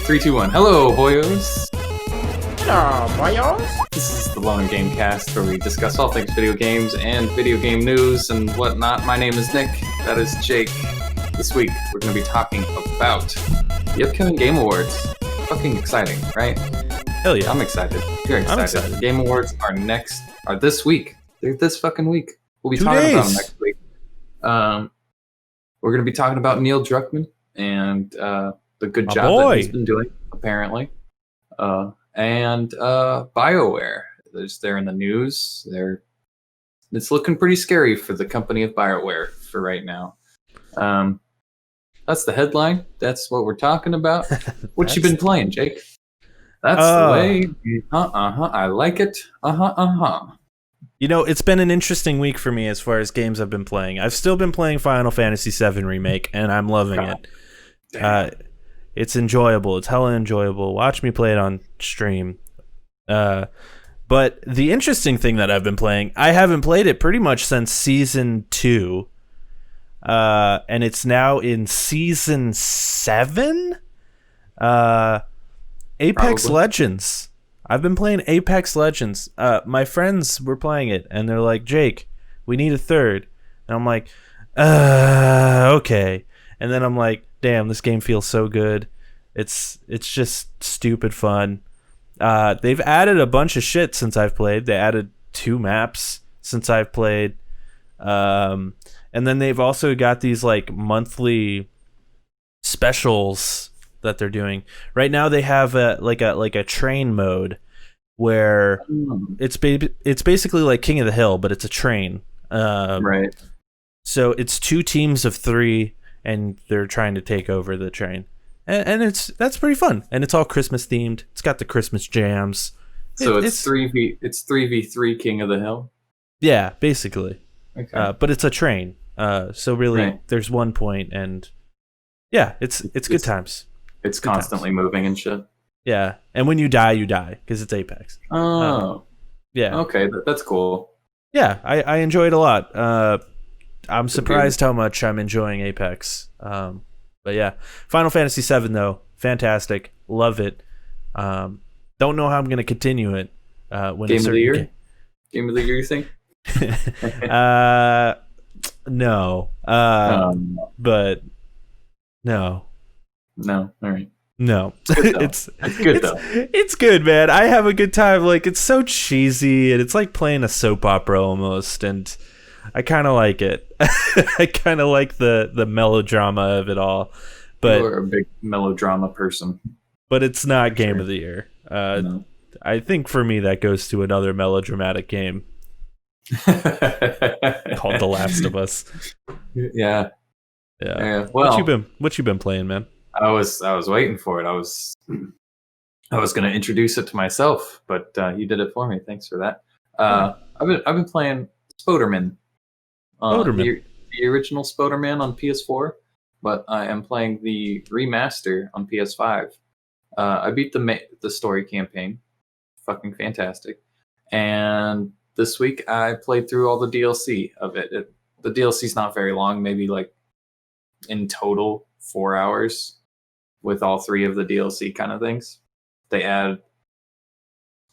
3, 2, 1. Hello, boyos. Hello, boyos. This is the Lonercast, where we discuss all things video games and video game news and whatnot. My name is Nick. That is Jake. This week, we're going to be talking about the upcoming Game Awards. Fucking exciting, right? Hell yeah. I'm excited. You're excited. I'm excited. Game Awards are this week. They're this fucking week. We'll be 2 talking days. about them next week. We're going to be talking about Neil Druckman and the good My job boy. that he's been doing, apparently. And BioWare. They're in the news. It's looking pretty scary for the company of BioWare for right now. That's the headline. That's what we're talking about. What you been playing, Jake? That's the way. I like it. You know, it's been an interesting week for me as far as games I've been playing. I've still been playing Final Fantasy VII Remake, and I'm loving it. It's enjoyable. It's hella enjoyable. Watch me play it on stream. But the interesting thing that I've been playing, I haven't played it pretty much since Season 2. And it's now in Season 7? Apex Probably. Legends. I've been playing Apex Legends. My friends were playing it, and they're like, Jake, we need a third. And I'm like, okay. And then I'm like, damn, this game feels so good. It's just stupid fun. They've added a bunch of shit since I've played. They added 2 maps since I've played. And then they've also got these like monthly specials that they're doing. Right now they have a train mode where it's basically like King of the Hill, but it's a train. Right. So it's 2 teams of 3, and they're trying to take over the train, and that's pretty fun. And it's all Christmas themed. It's got the Christmas jams. So it's 3v3 King of the Hill. Yeah, basically. Okay. But it's a train. So really, Right. there's one point, and yeah, it's good times. It's good constantly moving and shit. Yeah, and when you die because it's Apex. Oh. Yeah. Okay, that's cool. Yeah, I enjoy it a lot. I'm surprised how much I'm enjoying Apex. But yeah, Final Fantasy VII though, fantastic, love it. Don't know how I'm gonna continue it. When Game of the year? Game of the year, you think? No. But no. No. All right. No. It's good though. It's good, man. I have a good time. Like, it's so cheesy, and it's like playing a soap opera almost, and I kind of like it. I kind of like the melodrama of it all. But You're a big melodrama person. but it's not Game of the Year. No. I think for me that goes to another melodramatic game called The Last of Us. Yeah. Yeah. Well, What you been playing, man? I was waiting for it. I was going to introduce it to myself, but you did it for me. Thanks for that. I've been playing Spoderman. Spoderman. The original Spoderman on PS4, but I am playing the remaster on PS5. I beat the story campaign. Fucking fantastic. And this week I played through all the DLC of it. The DLC's not very long, maybe like in total 4 hours with all 3 of the DLC kind of things. They add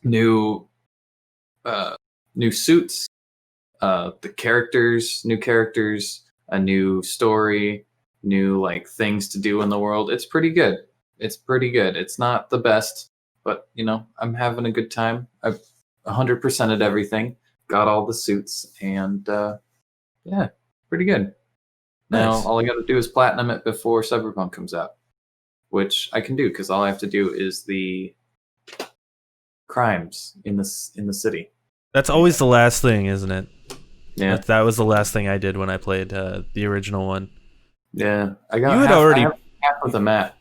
new suits, new characters, a new story, new like things to do in the world. It's pretty good. It's not the best, but you know, I'm having a good time. I've 100%ed everything, got all the suits, and yeah, pretty good. Now Nice. all I got to do is platinum it before Cyberpunk comes out, which I can do because all I have to do is the crimes in the city. That's always the last thing, isn't it? Yeah, That was the last thing I did when I played the original one. yeah. I got You had I have half of the map.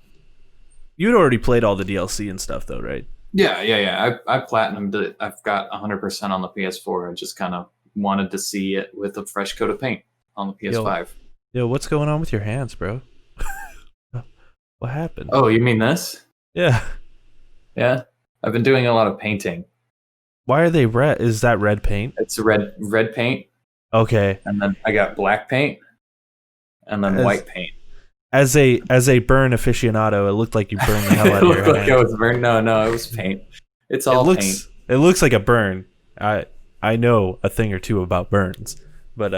You'd already played all the DLC and stuff, though, right? Yeah. I platinumed it. I've got 100% on the PS4. I just kind of wanted to see it with a fresh coat of paint on the PS5. Yo, what's going on with your hands, bro? What happened? Oh, you mean this? Yeah. Yeah. I've been doing a lot of painting. Why are they red? Is that red paint? It's red paint, Okay. and then I got black paint, and then As- white paint. As a burn aficionado, it looked like you burned the hell out It of your looked like hand. it was burned. No, it was paint. It's all paint. It looks like a burn. I know a thing or two about burns, but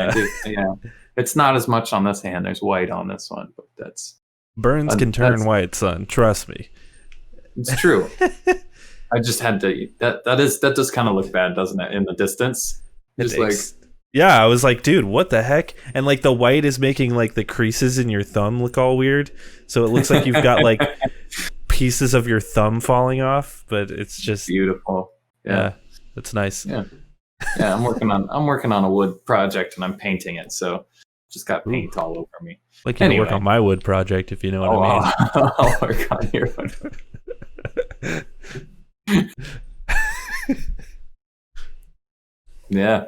Yeah, it's not as much on this hand. There's white on this one, but burns can turn white, son. Trust me. It's true. I just had to. That does kind of look bad, doesn't it? In the distance, just like. Yeah, I was like, dude, what the heck? And like the white is making like the creases in your thumb look all weird. So it looks like you've got like pieces of your thumb falling off, but it's just beautiful. Yeah, that's nice. Yeah. I'm working on a wood project and I'm painting it. So just got paint all over me. Like you can work on my wood project if you know what I mean. I'll work on your one. Yeah.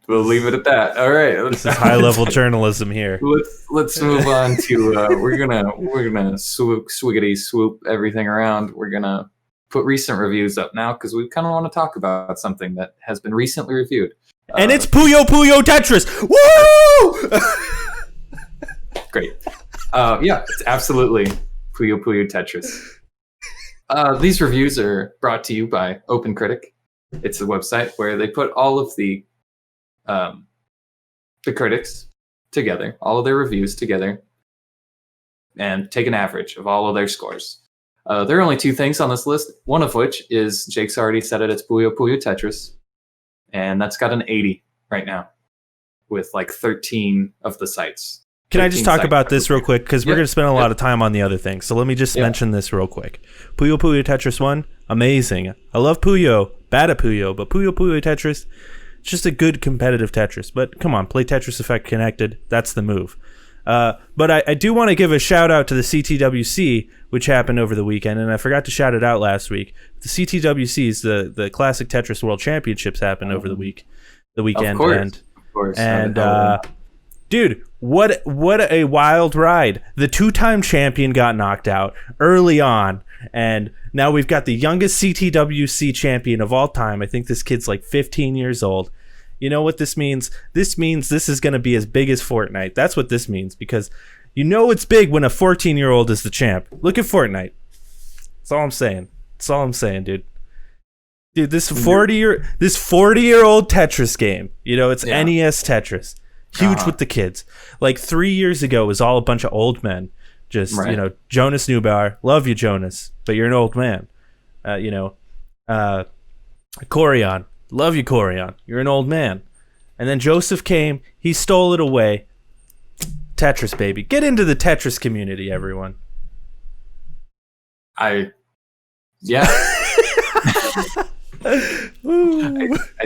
We'll leave it at that. All right. This is high level journalism here. Let's move on to we're gonna swiggity swoop everything around. We're gonna put recent reviews up now because we kind of want to talk about something that has been recently reviewed. And it's Puyo Puyo Tetris. Woo! Great. Yeah, it's absolutely Puyo Puyo Tetris. These reviews are brought to you by OpenCritic. It's a website where they put all of the critics together, all of their reviews together, and take an average of all of their scores. There are only two things on this list, one of which is, Jake's already said it, it's Puyo Puyo Tetris, and that's got an 80 right now, with like 13 of the sites. Can I just talk about this real quick? Because we're going to spend a lot of time on the other things. So let me just mention this real quick. Puyo Puyo Tetris 1, amazing. I love Puyo, bad at Puyo, but Puyo Puyo Tetris, it's just a good competitive Tetris. But come on, play Tetris Effect Connected. That's the move. But I do want to give a shout out to the CTWC, which happened over the weekend, and I forgot to shout it out last week. The CTWCs, the Classic Tetris World Championships, happened over the weekend. Of course. And dude, what a wild ride! The two-time champion got knocked out early on, and now we've got the youngest CTWC champion of all time. I think this kid's like 15 years old. You know what this means? This means this is going to be as big as Fortnite. That's what this means, because you know it's big when a 14-year-old is the champ. Look at Fortnite. That's all I'm saying. That's all I'm saying, dude. Dude, this 40-year-old Tetris game. You know, it's NES Tetris. Huge with the kids. Like 3 years ago, it was all a bunch of old men. Just, you know, Jonas Neubauer. Love you, Jonas, but you're an old man. Corian. Love you, Corian. You're an old man. And then Joseph came. He stole it away. Tetris, baby. Get into the Tetris community, everyone. I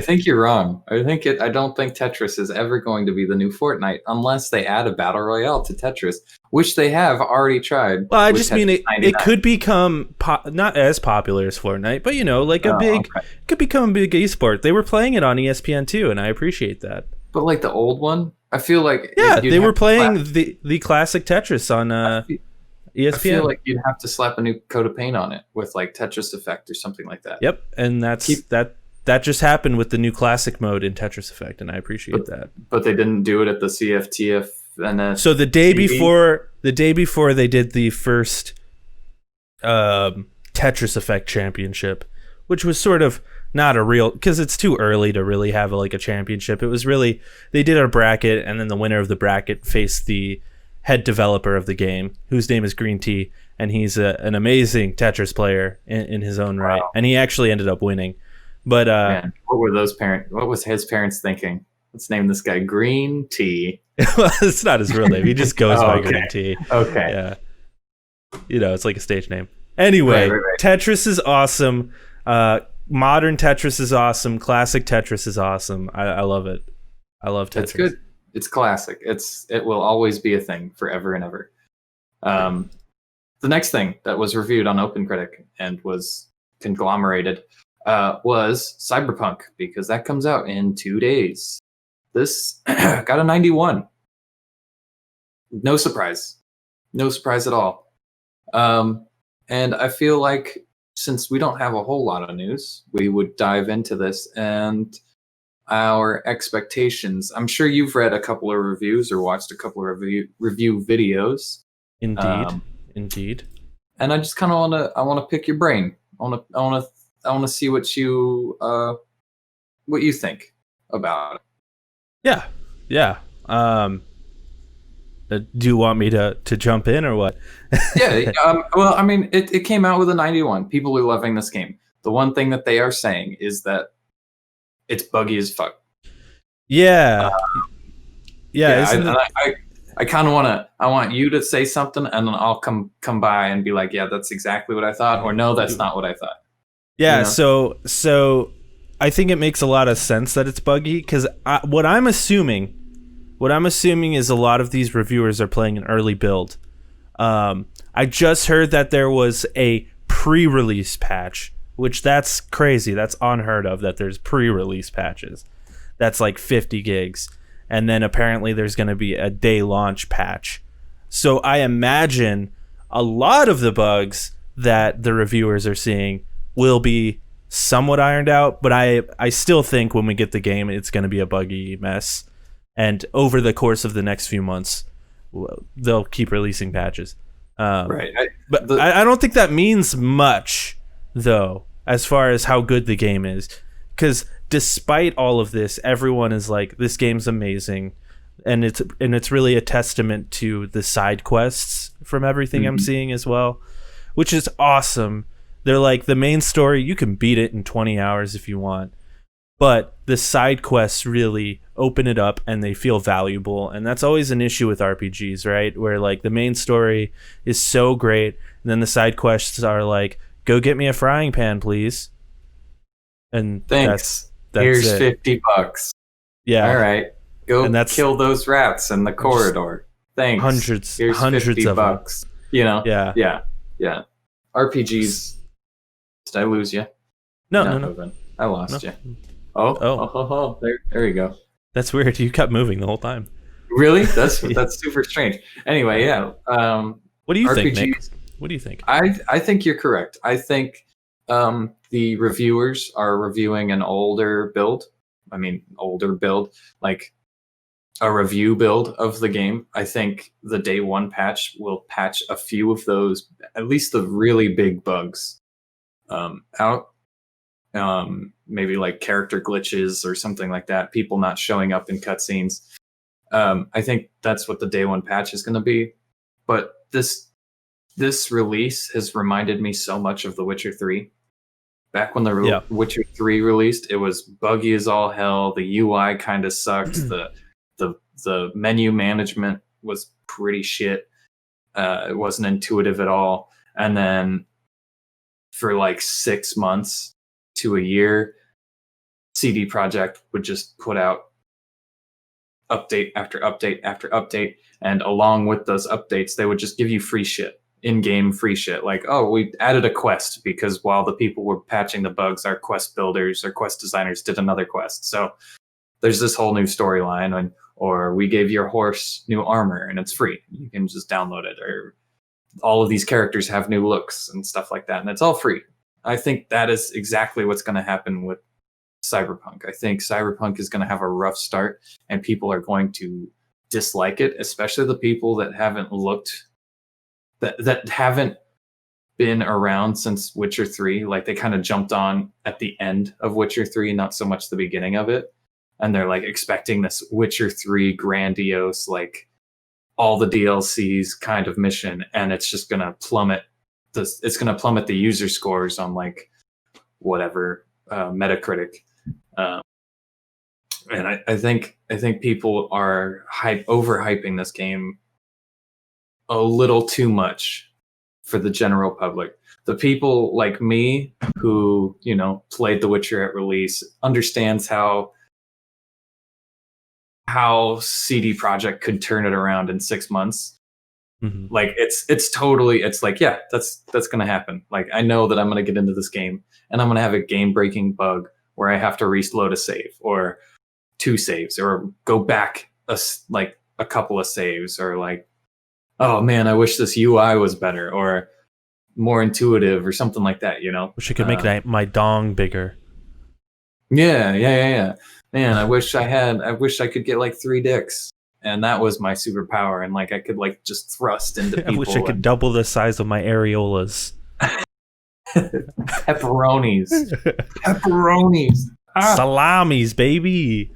think you're wrong. I don't think Tetris is ever going to be the new Fortnite unless they add a battle royale to Tetris, which they have already tried. Well, I just mean it could become not as popular as Fortnite, but you know, like could become a big esport. They were playing it on ESPN too, and I appreciate that. But like the old one, I feel like they were playing the classic Tetris on ESPN. I feel like you'd have to slap a new coat of paint on it with like Tetris Effect or something like that. Yep, and that just happened with the new classic mode in Tetris Effect, and I appreciate that. But they didn't do it at the CFTF and so the day before they did the first Tetris Effect Championship, which was sort of not a real, because it's too early to really have a championship. It was really, they did a bracket, and then the winner of the bracket faced the head developer of the game, whose name is Green Tea, and he's an amazing Tetris player in his own right. And he actually ended up winning. But man, what was his parents thinking? Let's name this guy Green Tea. Well, it's not his real name. He just goes by Green Tea. Okay. Yeah. You know, it's like a stage name. Anyway, right. Tetris is awesome. Modern Tetris is awesome. Classic Tetris is awesome. I love it. I love Tetris. It's good. It's classic. It will always be a thing forever and ever. The next thing that was reviewed on OpenCritic and was conglomerated was Cyberpunk, because that comes out in 2 days. This got a 91. No surprise. No surprise at all. And I feel like since we don't have a whole lot of news, we would dive into this and our expectations. I'm sure you've read a couple of reviews or watched a couple of review videos. Indeed. Indeed. And I just kind of want to pick your brain. I want to see what you think about it. Yeah. Yeah. Do you want me to jump in or what? Yeah. Well, I mean, it came out with a 91. People are loving this game. The one thing that they are saying is that it's buggy as fuck. Yeah. I kind of I want you to say something, and then I'll come by and be like, yeah, that's exactly what I thought, or no, that's not what I thought. Yeah. You know? So I think it makes a lot of sense that it's buggy because what I'm assuming is a lot of these reviewers are playing an early build. I just heard that there was a pre-release patch, which that's crazy. That's unheard of that there's pre-release patches. That's like 50 gigs. And then apparently there's going to be a day launch patch. So I imagine a lot of the bugs that the reviewers are seeing will be somewhat ironed out, but I still think when we get the game, it's going to be a buggy mess. And over the course of the next few months, they'll keep releasing patches. Right. I don't think that means much, though, as far as how good the game is. Because despite all of this, everyone is like, this game's amazing. And it's really a testament to the side quests from everything I'm seeing as well, which is awesome. They're like, the main story, you can beat it in 20 hours if you want. But the side quests really open it up and they feel valuable. And that's always an issue with RPGs, right? Where like the main story is so great. And then the side quests are like, go get me a frying pan, please. And thanks. That's Here's it. $50. Yeah. All right. Go kill those rats in the corridor. Thanks. Hundreds Here's $50. of them. You know? Yeah. RPGs. Did I lose you? No. I lost you. Oh. There you go. That's weird. You kept moving the whole time. Really? That's super strange. Anyway, yeah. What do you think, RPGs, Nick? What do you think? I think you're correct. I think the reviewers are reviewing an older build. I mean, older build, like a review build of the game. I think the day one patch will patch a few of those, at least the really big bugs, out. Maybe like character glitches or something like that. People not showing up in cutscenes. I think that's what the day one patch is going to be. But this release has reminded me so much of The Witcher 3. Back when the Witcher 3 released, it was buggy as all hell. The UI kind of sucked. The menu management was pretty shit. It wasn't intuitive at all. And then for like 6 months to a year, CD Projekt would just put out update after update after update, and along with those updates, they would just give you free shit, in-game free shit. Like, oh, we added a quest because while the people were patching the bugs, our quest builders or quest designers did another quest. So there's this whole new storyline, or we gave your horse new armor and it's free. You can just download it, or all of these characters have new looks and stuff like that, and it's all free. I think that is exactly what's going to happen with Cyberpunk. I think Cyberpunk is going to have a rough start, and people are going to dislike it, especially the people that haven't that haven't been around since Witcher 3. Like, they kind of jumped on at the end of Witcher 3, not so much the beginning of it. And they're like expecting this Witcher 3 grandiose, like all the DLCs kind of mission, and it's just going to plummet it's going to plummet the user scores on like whatever Metacritic. And I think people are overhyping this game a little too much for the general public. The people like me who, played The Witcher at release understands how CD Projekt could turn it around in 6 months. Mm-hmm. Like it's like, yeah, that's going to happen. Like, I know that I'm going to get into this game and I'm going to have a game breaking bug where I have to reload a save or 2 saves or go back a couple of saves, or like, oh man, I wish this UI was better or more intuitive or something like that, Wish I could make my dong bigger. Yeah. Man, I wish I could get like 3 dicks, and that was my superpower, and like I could like just thrust into people. I wish I could double the size of my areolas. Pepperonis. Pepperonis. Salamis, baby.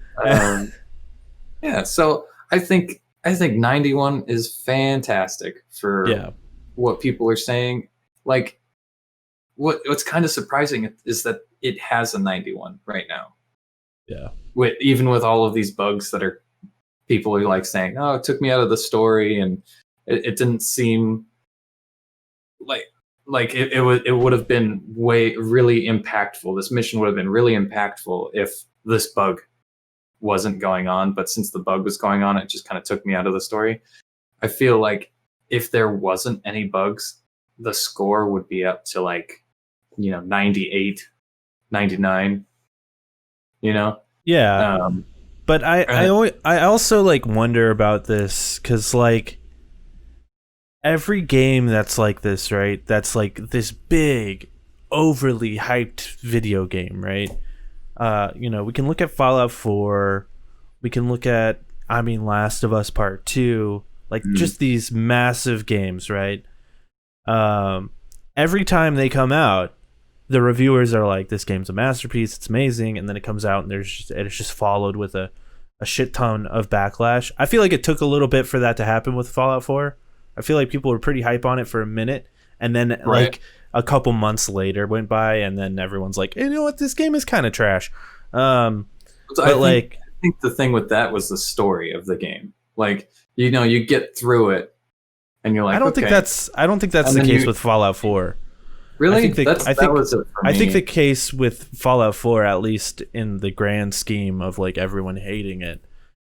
Yeah, so I think 91 is fantastic for what people are saying. Like, what's kind of surprising is that it has a 91 right now. Yeah. Even with all of these bugs that are, people are like saying, "Oh, it took me out of the story," and it didn't seem like it would have been really impactful. This mission would have been really impactful if this bug wasn't going on, but since the bug was going on, it just kind of took me out of the story. I feel like if there wasn't any bugs, the score would be up to like, 98, 99, Yeah. But I also like wonder about this because like every game that's like this, right? That's like this big, overly hyped video game, right? We can look at Fallout 4, we can look at Last of Us Part 2, like just these massive games, right? Every time they come out, the reviewers are like, this game's a masterpiece, it's amazing, and then it comes out and it's just followed with a shit ton of backlash. I feel like it took a little bit for that to happen with Fallout 4. I feel like people were pretty hype on it for a minute, and then like a couple months later went by, and then everyone's like, hey, you know what, this game is kind of trash. I think the thing with that was the story of the game. Like, you get through it, and you're like, I don't think that's the case with Fallout 4. Really? I think the case with Fallout 4, at least in the grand scheme of like everyone hating it,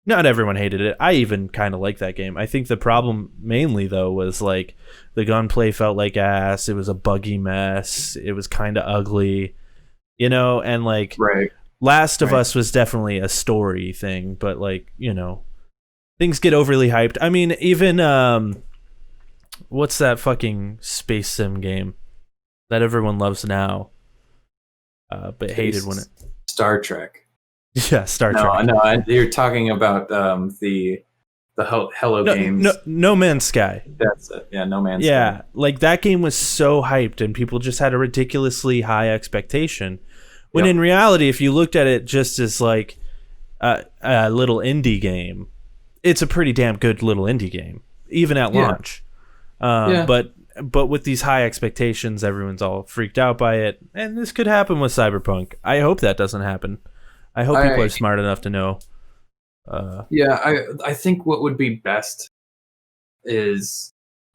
not everyone hated it. I even kind of like that game. I think the problem mainly though was like the gunplay felt like ass. It was a buggy mess. It was kind of ugly, and like Last of Us was definitely a story thing, but like, things get overly hyped. I mean, even what's that fucking space sim game that everyone loves now, but hated when it... Star Trek. Yeah, Star Trek. No, you're talking about the Hello Games. No Man's Sky. That's it. Yeah, No Man's Sky. Yeah, like that game was so hyped, and people just had a ridiculously high expectation. When in reality, if you looked at it just as like a little indie game, it's a pretty damn good little indie game, even at launch. But with these high expectations, everyone's all freaked out by it, and this could happen with Cyberpunk. I hope that doesn't happen. I hope people are smart enough to know. I think what would be best is,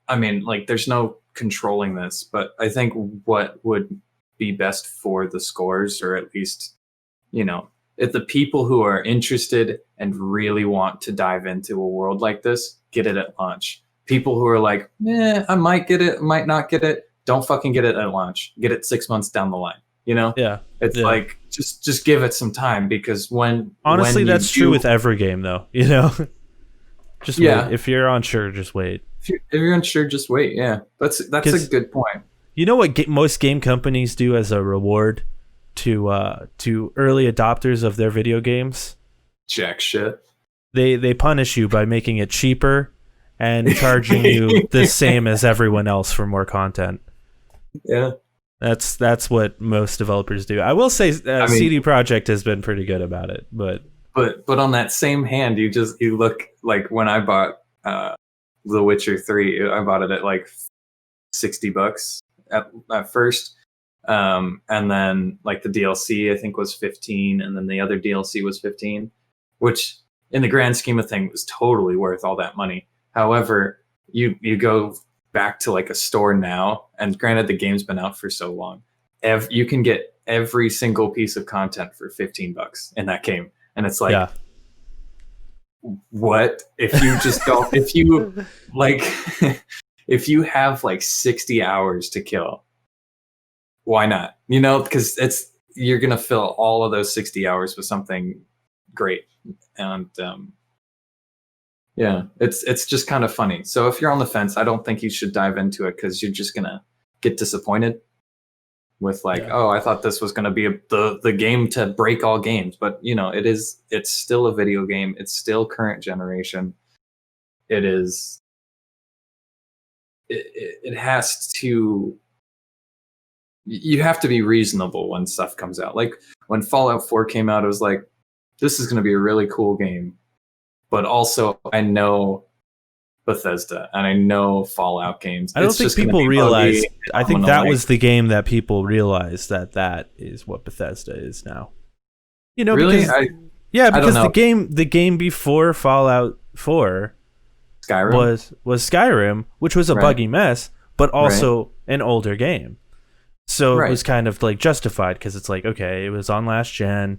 there's no controlling this, but I think what would be best for the scores, or at least, if the people who are interested and really want to dive into a world like this, get it at launch. People who are like, I might get it, might not get it, don't fucking get it at launch. Get it 6 months down the line. It's like just give it some time, because honestly, that's true with every game though. Just wait. If you're unsure, just wait. If you're unsure, just wait. Yeah, that's a good point. You know what most game companies do as a reward to early adopters of their video games? Jack shit. They punish you by making it cheaper and charging you the same as everyone else for more content. Yeah. That's what most developers do. I will say CD Projekt has been pretty good about it, but on that same hand, you look like when I bought The Witcher 3, I bought it at like $60 at first. And then like the DLC I think was 15, and then the other DLC was 15, which in the grand scheme of things was totally worth all that money. However, you go back to like a store now, and granted the game's been out for so long, you can get every single piece of content for $15 in that game, and it's like, what if you just don't, if you like if you have like 60 hours to kill, why not? Because you're gonna fill all of those 60 hours with something great. And it's just kind of funny. So if you're on the fence, I don't think you should dive into it, because you're just gonna get disappointed with like, oh, I thought this was gonna be the game to break all games. But it's still a video game. It's still current generation. it is. It has to. You have to be reasonable when stuff comes out. Like when Fallout 4 came out, it was like, this is going to be a really cool game. But also, I know Bethesda and I know Fallout games. I don't think people realize. I think that was the game that people realized that is what Bethesda is now. You know, really? Because the game before Fallout 4 Skyrim was Skyrim, which was a buggy mess, but also an older game. So it was kind of like justified because it's like, okay, it was on last gen.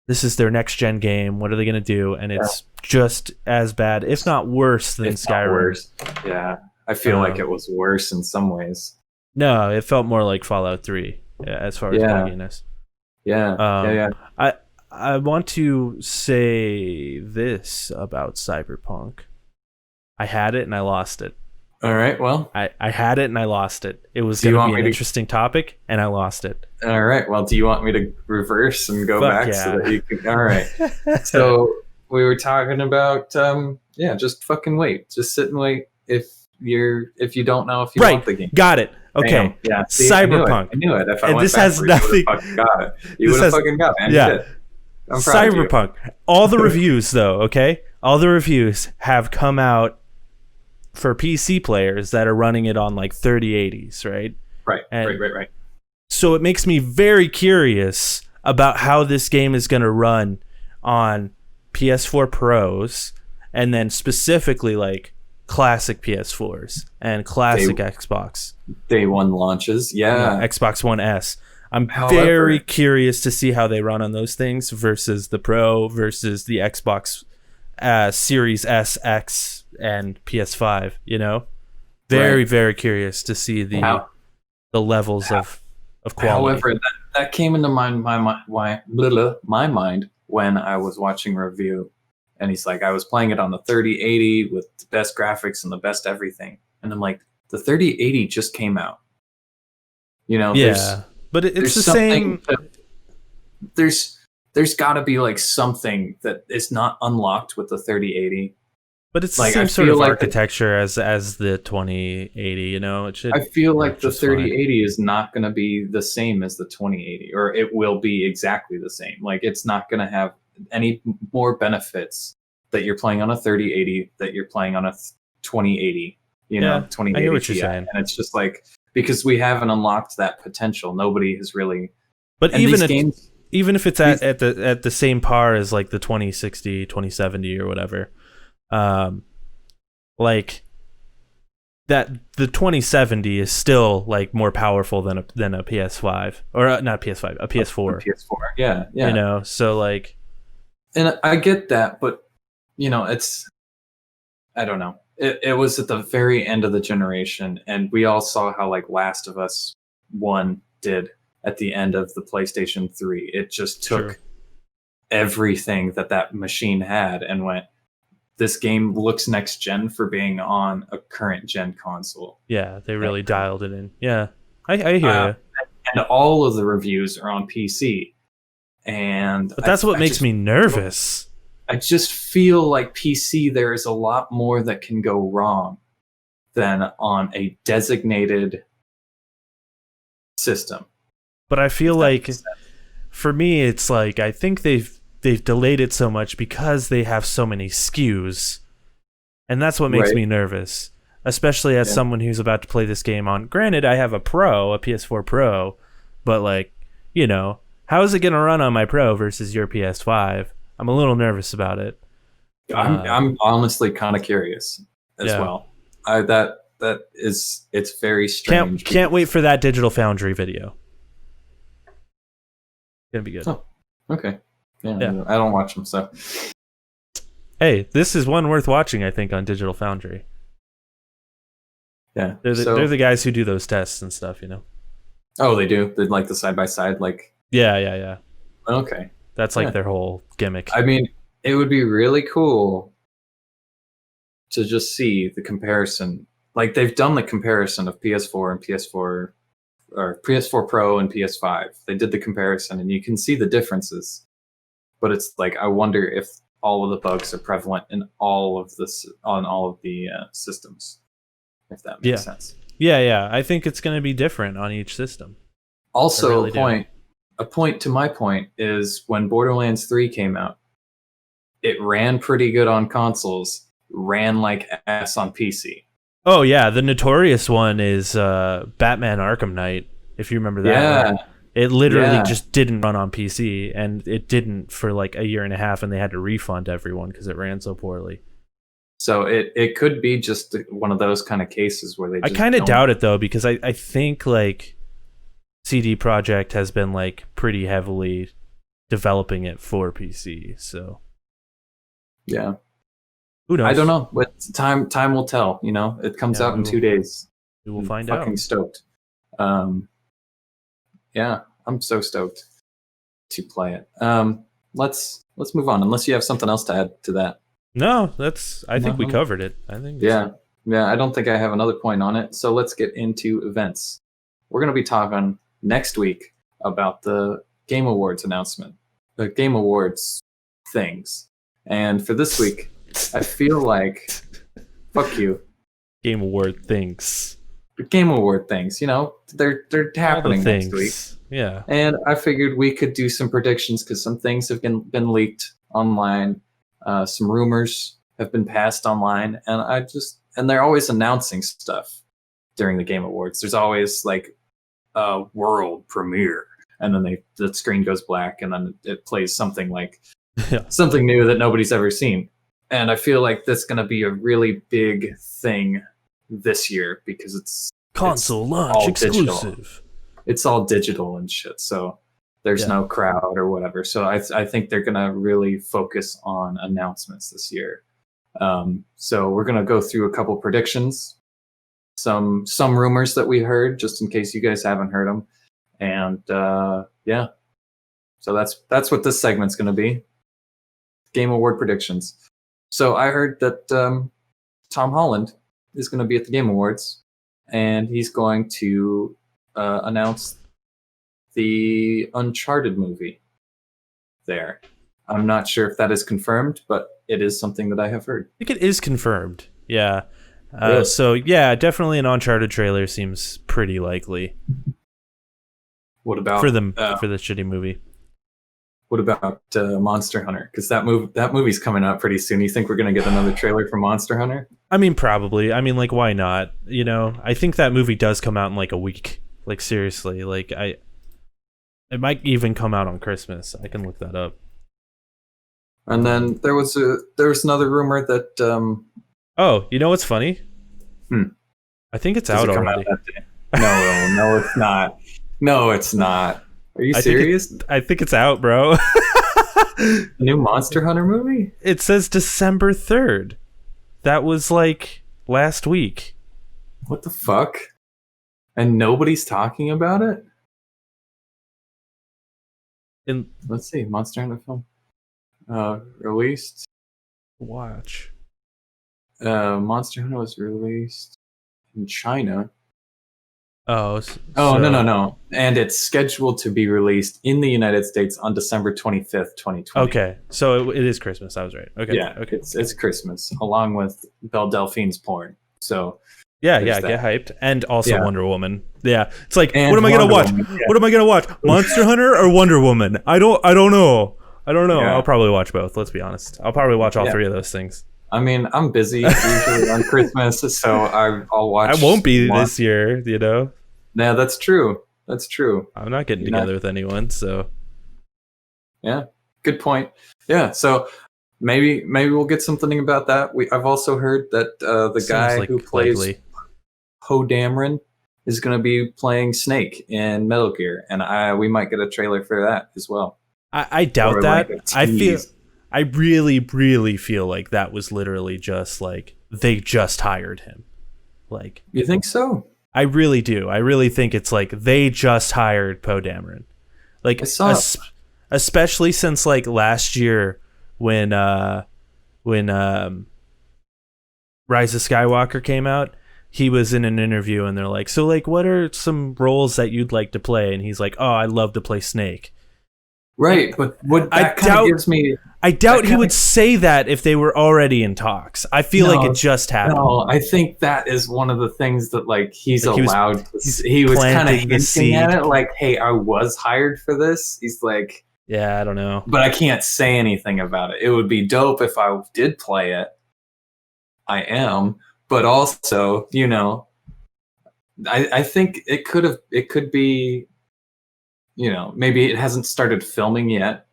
This is their next gen game. What are they going to do? And it's just as bad, if not worse, than Skyrim. Worse. Yeah, I feel like it was worse in some ways. No, it felt more like Fallout 3 as far as bugginess. Yeah. I want to say this about Cyberpunk. I had it and I lost it. All right, well. I had it and I lost it. It was going to be an interesting topic and I lost it. All right, well, do you want me to reverse and go back so that you can... All right. So we were talking about, just fucking wait. Just sit and wait if you don't know if you want the game. Got it. Okay. Yeah. See, Cyberpunk. I knew it. If I went this back has nothing. You would have fucking got it. Yeah. I'm proud of you. Cyberpunk. All the reviews, though, okay? All the reviews have come out for PC players that are running it on like 3080s, right? Right. So it makes me very curious about how this game is going to run on PS4 Pros and then specifically like classic PS4s and classic Xbox. Day one launches, Xbox One S. I'm very curious to see how they run on those things versus the Pro versus the Xbox Series S, X, and PS5. You know, very curious to see the levels of quality. However, that came into my mind when I was watching a review, and he's like, I was playing it on the 3080 with the best graphics and the best everything, and I'm like, the 3080 just came out. You know, but it's the same. There's got to be like something that is not unlocked with the 3080. But it's the same sort of architecture as the 2080, you know? I feel like the 3080 is not going to be the same as the 2080, or it will be exactly the same. Like, it's not going to have any more benefits that you're playing on a 3080 that you're playing on a 2080, you know, 2080 I know what Ti. you're saying. And it's just like, because we haven't unlocked that potential, nobody has really... But even if it's at the same par as like the 2060, 2070 or whatever... like that the 2070 is still like more powerful than a PS5 or not PS5, a PS4. PS4, yeah. You know, so like, and I get that, but you know, I don't know. It was at the very end of the generation, and we all saw how like Last of Us 1 did at the end of the PlayStation 3. It just took everything that machine had and went, this game looks next gen for being on a current gen console. Yeah, they really dialed it in. Yeah, I hear you. And all of the reviews are on PC. But that's what makes me nervous. I just feel like PC, there is a lot more that can go wrong than on a designated system. But I feel like, for me, it's like, I think they've delayed it so much because they have so many SKUs. And that's what makes me nervous. Especially as someone who's about to play this game on... Granted, I have a PS4 Pro. But like, you know, how is it going to run on my Pro versus your PS5? I'm a little nervous about it. I'm honestly kind of curious as well. It's very strange. Can't wait for that Digital Foundry video. Gonna be good. Oh, okay. Yeah, I don't watch them, so. Hey, this is one worth watching, I think, on Digital Foundry. Yeah, they're the guys who do those tests and stuff, you know. Oh, they do. They like the side by side, like. Yeah. Okay. That's like their whole gimmick. I mean, it would be really cool to just see the comparison. Like, they've done the comparison of PS4 and PS4, or PS4 Pro and PS5. They did the comparison, and you can see the differences. But it's like, I wonder if all of the bugs are prevalent in all of this on all of the systems, if that makes sense. Yeah. I think it's going to be different on each system. Also, really a point to my point is when Borderlands 3 came out, it ran pretty good on consoles, ran like ass on PC. Oh yeah, the notorious one is Batman Arkham Knight, if you remember that. Yeah. One. It literally just didn't run on PC, and it didn't for like a year and a half, and they had to refund everyone because it ran so poorly. So it could be just one of those kind of cases where they just I kind of doubt it though, because I think like CD Projekt has been like pretty heavily developing it for PC, so yeah. Who knows? I don't know, but time will tell. You know, it comes out in 2 days. We will find out. Fucking stoked. Yeah, I'm so stoked to play it. Let's move on. Unless you have something else to add to that. No, I think we covered it. I think. Yeah. I don't think I have another point on it. So let's get into events. We're going to be talking next week about the Game Awards announcement, the Game Awards things. And for this week, I feel like, fuck you. Game Award things. The Game Award things, you know, they're happening next week. Yeah. And I figured we could do some predictions because some things have been leaked online. Some rumors have been passed online, and they're always announcing stuff during the Game Awards. There's always like a world premiere, and then the screen goes black, and then it plays something like something new that nobody's ever seen. And I feel like that's going to be a really big thing this year because it's console launch exclusive. Digital. It's all digital and shit, so there's no crowd or whatever. So I think they're going to really focus on announcements this year. So we're going to go through a couple predictions, some rumors that we heard, just in case you guys haven't heard them. And so that's what this segment's going to be. Game Award predictions. So I heard that Tom Holland is going to be at the Game Awards, and he's going to announce the Uncharted movie there. I'm not sure if that is confirmed, but it is something that I have heard. I think it is confirmed. Yeah. Really? So yeah, definitely an Uncharted trailer seems pretty likely. What about for the shitty movie? What about Monster Hunter? Because that movie's coming out pretty soon. You think we're gonna get another trailer for Monster Hunter? I mean, probably. I mean, like, why not? You know, I think that movie does come out in like a week. Like, seriously, like it might even come out on Christmas. I can look that up. And then there was another rumor that. Oh, you know what's funny? I think it's out already. No, it's not. No, it's not. Are you serious? I think it's out, bro. The new Monster Hunter movie? It says December 3rd. That was like last week. What the fuck? And nobody's talking about it? Let's see, Monster Hunter film. Released. Watch. Monster Hunter was released in China. No. And it's scheduled to be released in the United States on December 25th, 2020. Okay, so it is Christmas. I was right. Okay. Yeah, okay. It's Christmas, along with Belle Delphine's porn. So yeah, get hyped. And also Wonder Woman. Yeah, it's like, and what am I going to watch? Woman, yeah. What am I going to watch? Monster Hunter or Wonder Woman? I don't know. Yeah. I'll probably watch both, let's be honest. I'll probably watch all three of those things. I mean, I'm busy usually on Christmas, so I'll watch. I won't be this year, you know? Yeah, that's true. I'm not getting together with anyone, so. Yeah, good point. Yeah, so maybe we'll get something about that. I've also heard that the guy who plays Poe Dameron is going to be playing Snake in Metal Gear, and we might get a trailer for that as well. I doubt that. I really, really feel like that was literally just like they just hired him. Like, you think so? I really do. I really think it's like they just hired Poe Dameron. Like, especially since like last year when Rise of Skywalker came out, he was in an interview and they're like, so like, what are some roles that you'd like to play? And he's like, oh, I love to play Snake. Right, but what that kind of gives me... I doubt he would say that if they were already in talks. I feel like it just happened. No, I think that is one of the things that like he's Like, allowed. He was kind of hinting at it, like, "Hey, I was hired for this." He's like, "Yeah, I don't know, but I can't say anything about it. It would be dope if I did play it. I am, but also, you know, I think it could be, you know, maybe it hasn't started filming yet,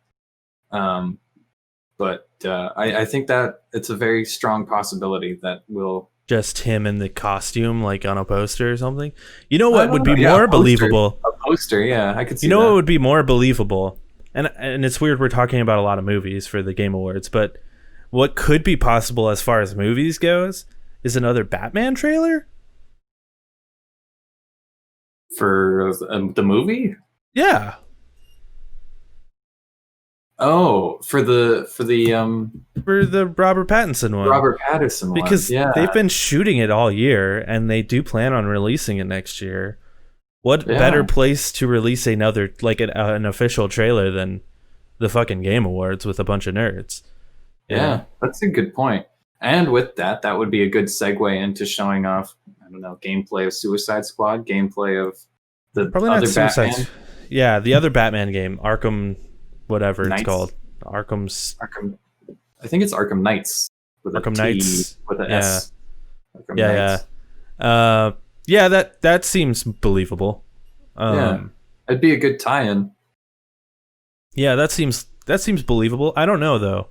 but I think that it's a very strong possibility that will just him in the costume, like on a poster or something." You know what would be yeah, more believable? A poster, yeah, I could see. You know that. what would be more believable? And it's weird we're talking about a lot of movies for the Game Awards, but what could be possible as far as movies goes is another Batman trailer for the movie. Yeah. Oh, for the Robert Pattinson one. Robert Pattinson one. Because they've been shooting it all year, and they do plan on releasing it next year. What better place to release another, like an official trailer than the fucking Game Awards with a bunch of nerds? Yeah, that's a good point. And with that, that would be a good segue into showing off, I don't know, gameplay of Suicide Squad, gameplay of the probably other not Suicide. Batman. Yeah, the other Batman game, Arkham, whatever Knights? It's called. Arkham. I think it's Arkham Knights. With Arkham a T, Knights. with an S. Arkham Knights. Yeah, that seems believable. It'd be a good tie-in. Yeah, that seems believable. I don't know though,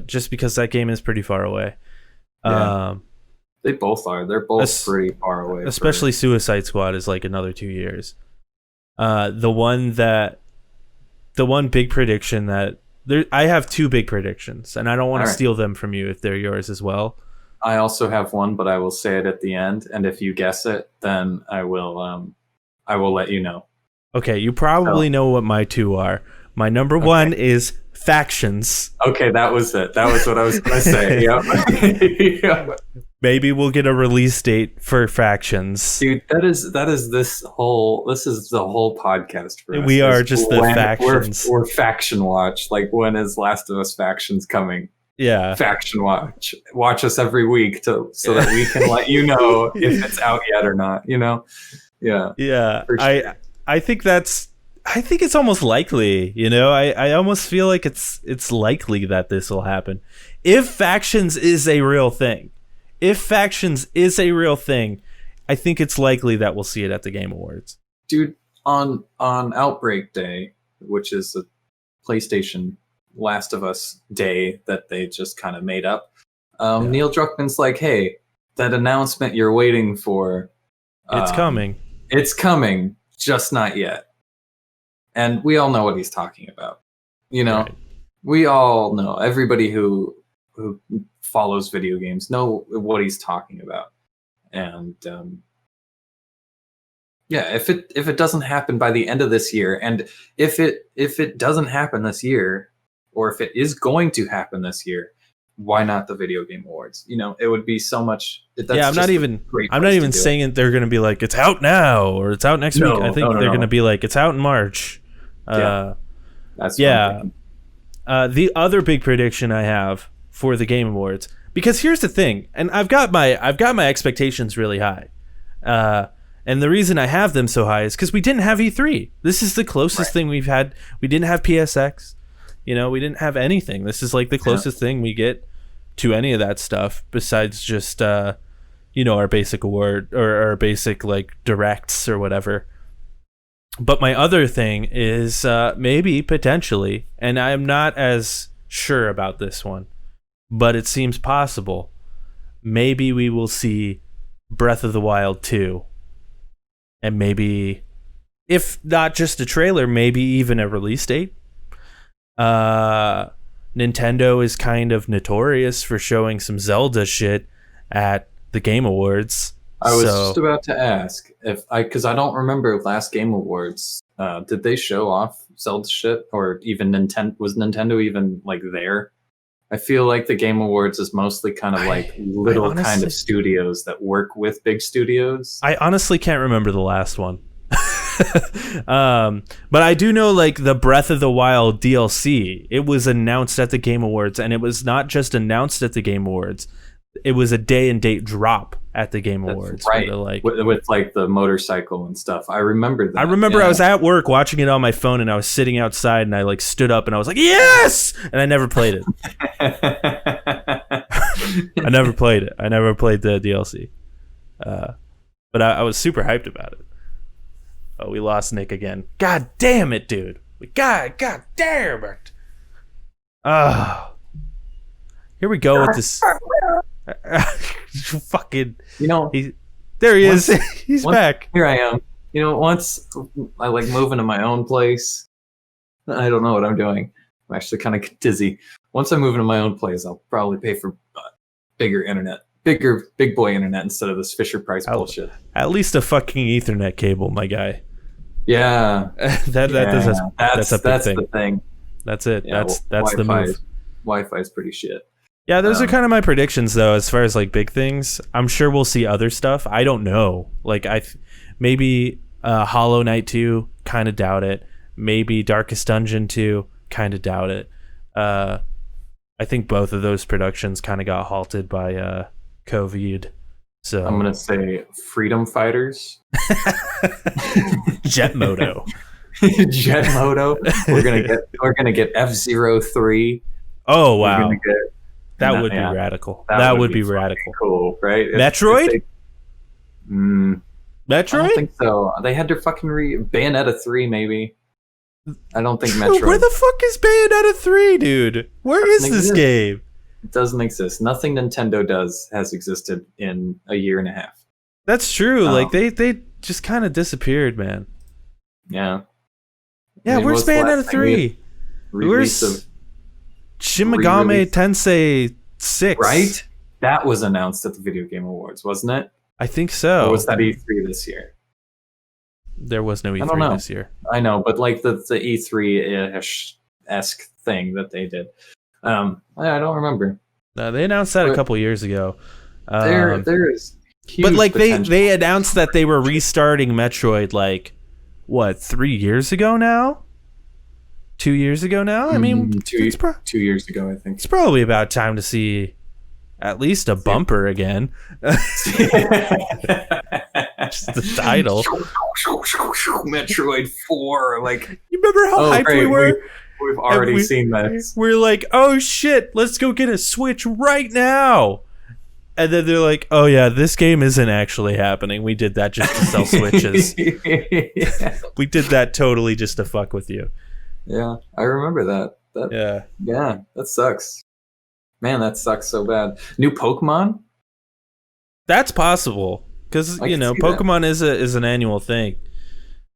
just because that game is pretty far away. Yeah. They both are. They're both pretty far away. Especially Suicide Squad is like another 2 years. The one big prediction that I have two big predictions, and I don't want to steal them from you if they're yours as well. I also have one, but I will say it at the end, and if you guess it, then I will let you know. Okay, you probably know what my two are. My number one is factions. Okay, that was it. That was what I was going to say. Yep. Maybe we'll get a release date for factions. Dude, that is this is the whole podcast for us. We are just the factions. We're faction watch. Like, when is Last of Us Factions coming? Yeah. Faction watch. Watch us every week so that we can let you know if it's out yet or not, you know? Yeah. Yeah. Sure. I think it's almost likely, you know? I almost feel like it's likely that this will happen. If factions is a real thing, I think it's likely that we'll see it at the Game Awards. Dude, on Outbreak Day, which is a PlayStation Last of Us Day that they just kind of made up, Neil Druckman's like, hey, that announcement you're waiting for, it's coming. It's coming, just not yet. And we all know what he's talking about. You know, We all know. Everybody who follows video games know what he's talking about. And if it doesn't happen by the end of this year, and if it doesn't happen this year, or if it is going to happen this year, why not the Video Game Awards? You know, it would be so much. I'm not even saying they're going to be like, it's out now or it's out next week. I think they're going to be like, it's out in March. That's what I'm thinking. The other big prediction I have for the Game Awards, because here's the thing, and I've got my expectations really high, and the reason I have them so high is because we didn't have E3. This is the closest thing we've had. We didn't have PSX. You know, we didn't have anything. This is like the closest thing we get to any of that stuff besides just, our basic award or our basic like directs or whatever. But my other thing is maybe potentially, and I'm not as sure about this one, but it seems possible. Maybe we will see Breath of the Wild 2. And maybe, if not just a trailer, maybe even a release date. Nintendo is kind of notorious for showing some Zelda shit at the Game Awards. I was just about to ask because I don't remember last Game Awards. Did they show off Zelda shit, or even Nintendo? Was Nintendo even like there? I feel like the Game Awards is mostly kind of like little kind of studios that work with big studios. I honestly can't remember the last one. But I do know like the Breath of the Wild DLC. It was announced at the Game Awards, and it was not just announced at the Game Awards. It was a day and date drop at the Game Awards. Right, like with like the motorcycle and stuff. I remember that. I remember I was at work watching it on my phone, and I was sitting outside, and I like stood up, and I was like, "Yes!" And I never played it. I never played it. I never played the DLC. But I was super hyped about it. Oh, we lost Nick again. God damn it, dude. God damn it. Here we go with this. Fucking. There he is. He's back. Here I am. Once I like move into my own place, I don't know what I'm doing. I'm actually kind of dizzy. Once I move into my own place, I'll probably pay for bigger internet. Big boy internet instead of this Fisher Price bullshit. At least a fucking Ethernet cable, my guy. Yeah. That's a big thing. The thing. That's it. Yeah, that's the move. Wi-Fi is pretty shit. Yeah, those are kind of my predictions, though, as far as like big things. I'm sure we'll see other stuff. I don't know. Like maybe Hollow Knight 2, kind of doubt it. Maybe Darkest Dungeon 2, kind of doubt it. I think both of those productions kind of got halted by COVID. So I'm gonna say Freedom Fighters. Jet Moto. Jet Moto. We're gonna get F-Zero 3. Oh wow. That would be radical. That would be radical. Cool, right? Metroid? Metroid? I don't think so. They had their fucking Bayonetta 3, maybe. I don't think Metroid. Where the fuck is Bayonetta 3, dude? Where is this game? It doesn't exist. Nothing Nintendo does has existed in a year and a half. That's true. Like they just kind of disappeared, man. Yeah. Yeah, where's Bayonetta 3? Where's Shin Megami Tensei 6? Right? That was announced at the Video Game Awards, wasn't it? I think so. Or was that E3 this year? There was no E3 this year. I know, but like the E3-esque thing that they did. I don't remember. They announced that a couple years ago. There is huge but like potential. they announced that they were restarting Metroid like what, 3 years ago now? 2 years ago now? I mean, 2 years ago, I think. It's probably about time to see at least a bumper again. Just the title. Metroid 4. Like, you remember how hyped we were? We've already seen that. We're like, oh shit, let's go get a Switch right now. And then they're like, oh yeah, this game isn't actually happening. We did that just to sell Switches. Yeah. We did that totally just to fuck with you. Yeah, I remember that. Yeah, that sucks. Man, that sucks so bad. New Pokemon? That's possible. Because, Pokemon is an annual thing.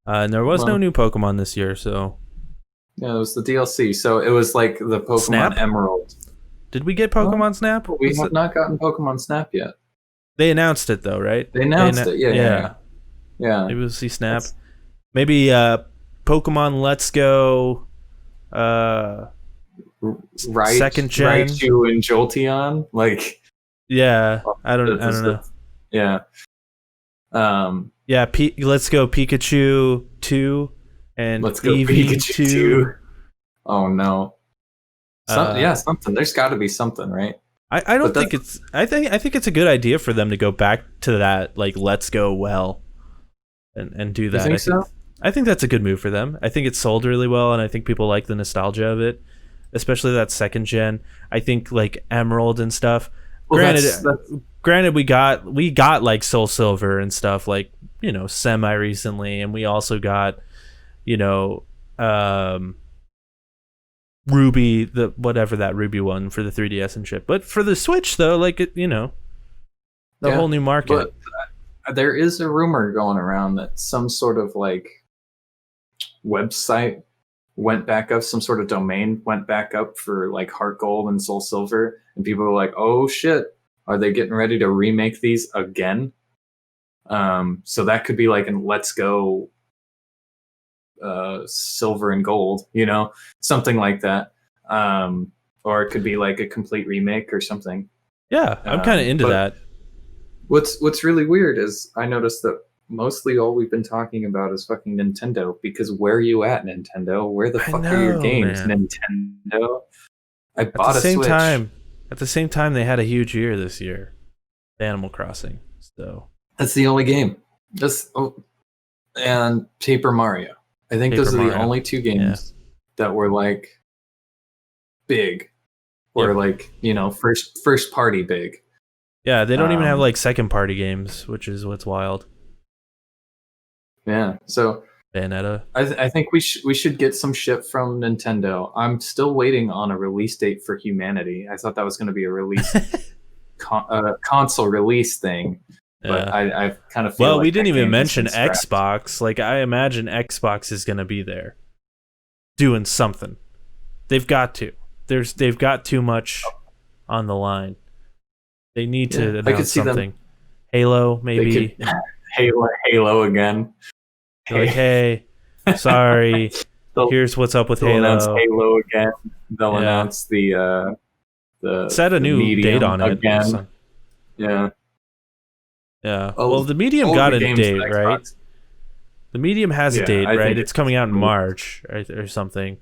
And there was no new Pokemon this year, so... Yeah, it was the DLC. So it was like the Pokemon Snap? Emerald. Did we get Pokemon Snap? We have not gotten Pokemon Snap yet. They announced it, though, right? They announced it, yeah. Maybe we'll see Snap. Maybe Pokemon Let's Go... second gen. Raichu and Jolteon, like I don't know. Yeah. Let's Go Pikachu 2 and Let's Go Eevee Pikachu 2. Oh no. Something. There's got to be something, right? I don't think it's. I think it's a good idea for them to go back to that, like Let's Go well, and do that. You think I think that's a good move for them. I think it sold really well, and I think people like the nostalgia of it, especially that second gen. I think like Emerald and stuff. Well, granted, we got like Soul Silver and stuff like semi recently, and we also got Ruby, the whatever that Ruby one for the 3DS and shit. But for the Switch though, like the whole new market. But there is a rumor going around that some sort of like website went back up, some sort of domain went back up for like Heart Gold and Soul Silver, and people were like, "Oh shit, are they getting ready to remake these again?" So that could be like an Let's Go Silver and Gold, something like that, or it could be like a complete remake or something. Yeah, I'm kind of into that. What's really weird is I noticed that mostly all we've been talking about is fucking Nintendo. Because where are you at, Nintendo? Where the I fuck are your know, games, man. Nintendo? I At the bought a same Switch. at the same time, they had a huge year this year, Animal Crossing. So That's the only game. And Paper Mario. I think those Paper are the Mario. only two games that were like big, or like first party big. Yeah, they don't even have like second party games, which is what's wild. Yeah, so Bayonetta. I think we should get some shit from Nintendo. I'm still waiting on a release date for Humanity. I thought that was going to be a release console release thing, but I kind of feel well, like we didn't that even game has mention been scrapped. Xbox. Like, I imagine Xbox is going to be there doing something. They've got to. They've got too much on the line. They need to announce something. Halo, maybe. Halo again. Like, hey, sorry. Here's what's up with they'll Halo. Announce Halo again. They'll announce the set a new date on it again. Yeah. Yeah. Well, the Medium got a date, right? The Medium has a date, right? It's coming out in March or something.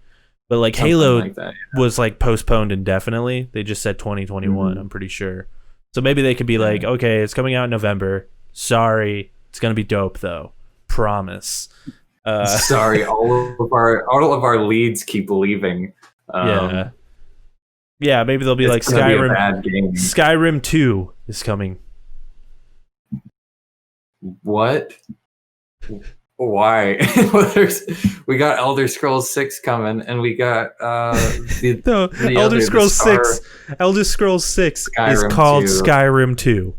But like something Halo like that, was like postponed indefinitely. They just said 2021, I'm pretty sure. So maybe they could be like, okay, it's coming out in November. Sorry, it's gonna be dope though. Promise. Sorry, all of our leads keep leaving. Yeah, maybe they'll be like Skyrim. Skyrim 2 is coming. What? Why? We got Elder Scrolls 6 coming, and we got Elder Scrolls 6. Elder Scrolls 6 is called 2. Skyrim 2.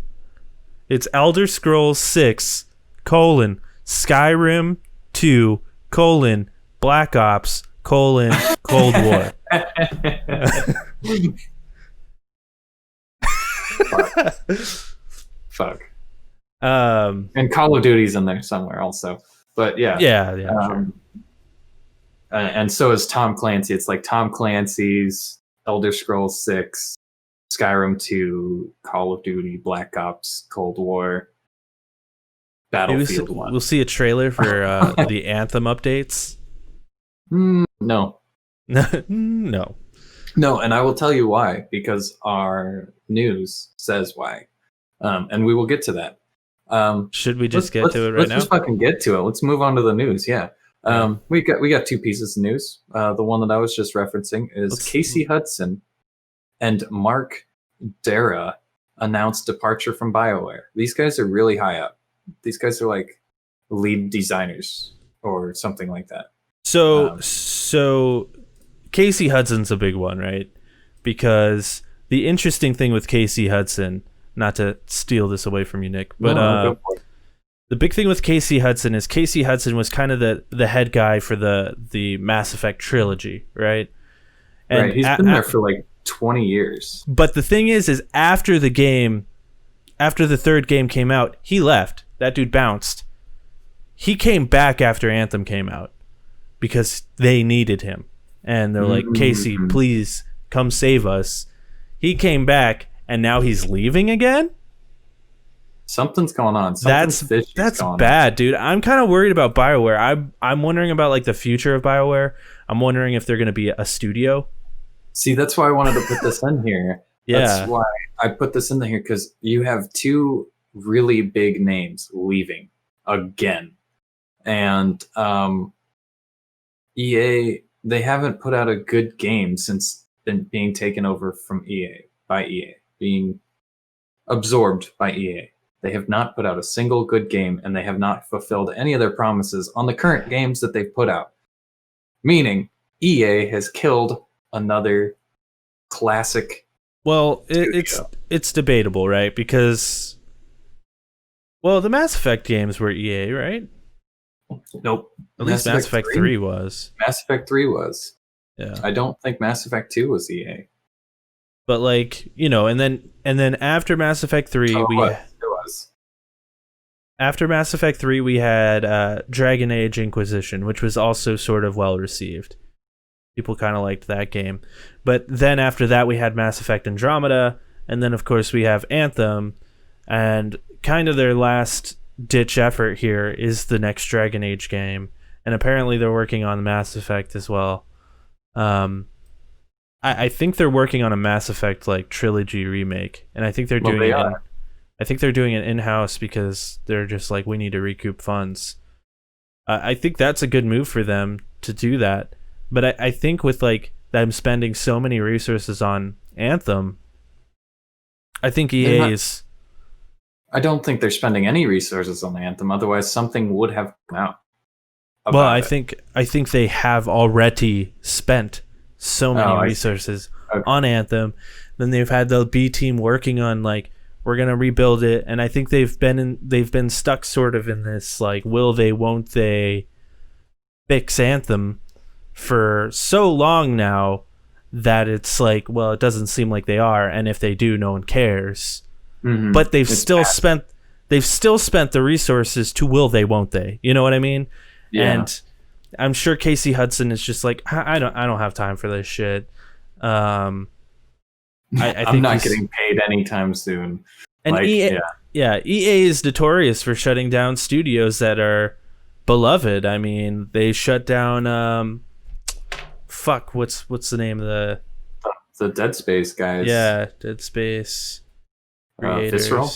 It's Elder Scrolls 6 : Skyrim 2 : Black Ops : Cold War. Fuck. And Call of Duty's in there somewhere also. But yeah. Sure. And so is Tom Clancy. It's like Tom Clancy's Elder Scrolls 6, Skyrim 2, Call of Duty, Black Ops, Cold War, Battlefield 1. We'll see a trailer for the Anthem updates. No. No. No, and I will tell you why, because our news says why. And we will get to that. Should we just get to it right now? Let's just fucking get to it. Let's move on to the news. Yeah. We got two pieces of news. The one that I was just referencing is Casey Hudson and Mark Dara announced departure from BioWare. These guys are really high up. These guys are like lead designers or something like that. So Casey Hudson's a big one, right? Because the interesting thing with Casey Hudson, not to steal this away from you, Nick, but the big thing with Casey Hudson is Casey Hudson was kind of the head guy for the Mass Effect trilogy, right? And right, he's been there for like 20 years. But the thing is after the third game came out, he left. That dude bounced. He came back after Anthem came out because they needed him. And they're like, Casey, please come save us. He came back, and now he's leaving again? Something's going on. That's bad, dude. I'm kind of worried about BioWare. I'm wondering about like the future of BioWare. I'm wondering if they're going to be a studio. See, that's why I wanted to put this in here. Yeah. That's why I put this in here, because you have two really big names leaving again. And EA, they haven't put out a good game since being taken over from by EA, being absorbed by EA. They have not put out a single good game, and they have not fulfilled any of their promises on the current games that they've put out. Meaning, EA has killed another classic. Well, it's debatable, right? Because, well, the Mass Effect games were EA, right? Nope. At least Mass Effect 3 was. Mass Effect 3 was. Yeah. I don't think Mass Effect 2 was EA. But like, and then after Mass Effect 3, it was. After Mass Effect 3, we had Dragon Age Inquisition, which was also sort of well received. People kind of liked that game. But then after that, we had Mass Effect Andromeda, and then of course we have Anthem, and kind of their last ditch effort here is the next Dragon Age game, and apparently they're working on Mass Effect as well. I think they're working on a Mass Effect like trilogy remake, and I think they're doing I think they're doing it in-house because they're just like, we need to recoup funds. I think that's a good move for them to do that, but I think with like them spending so many resources on Anthem, I think EA is. I don't think they're spending any resources on Anthem. Otherwise, something would have come out. Well, I think they have already spent so many resources on Anthem. Then they've had the B team working on like, we're gonna rebuild it, and I think they've been stuck sort of in this like, will they, won't they fix Anthem for so long now that it's like, well, it doesn't seem like they are, and if they do, no one cares. Mm-hmm. But they've still spent the resources to will they, won't they? You know what I mean? Yeah. And I'm sure Casey Hudson is just like, I don't have time for this shit. I think I'm not getting paid anytime soon. And like, EA is notorious for shutting down studios that are beloved. I mean, they shut down what's the name of the Dead Space guys? Yeah, Dead Space creators. Visceral?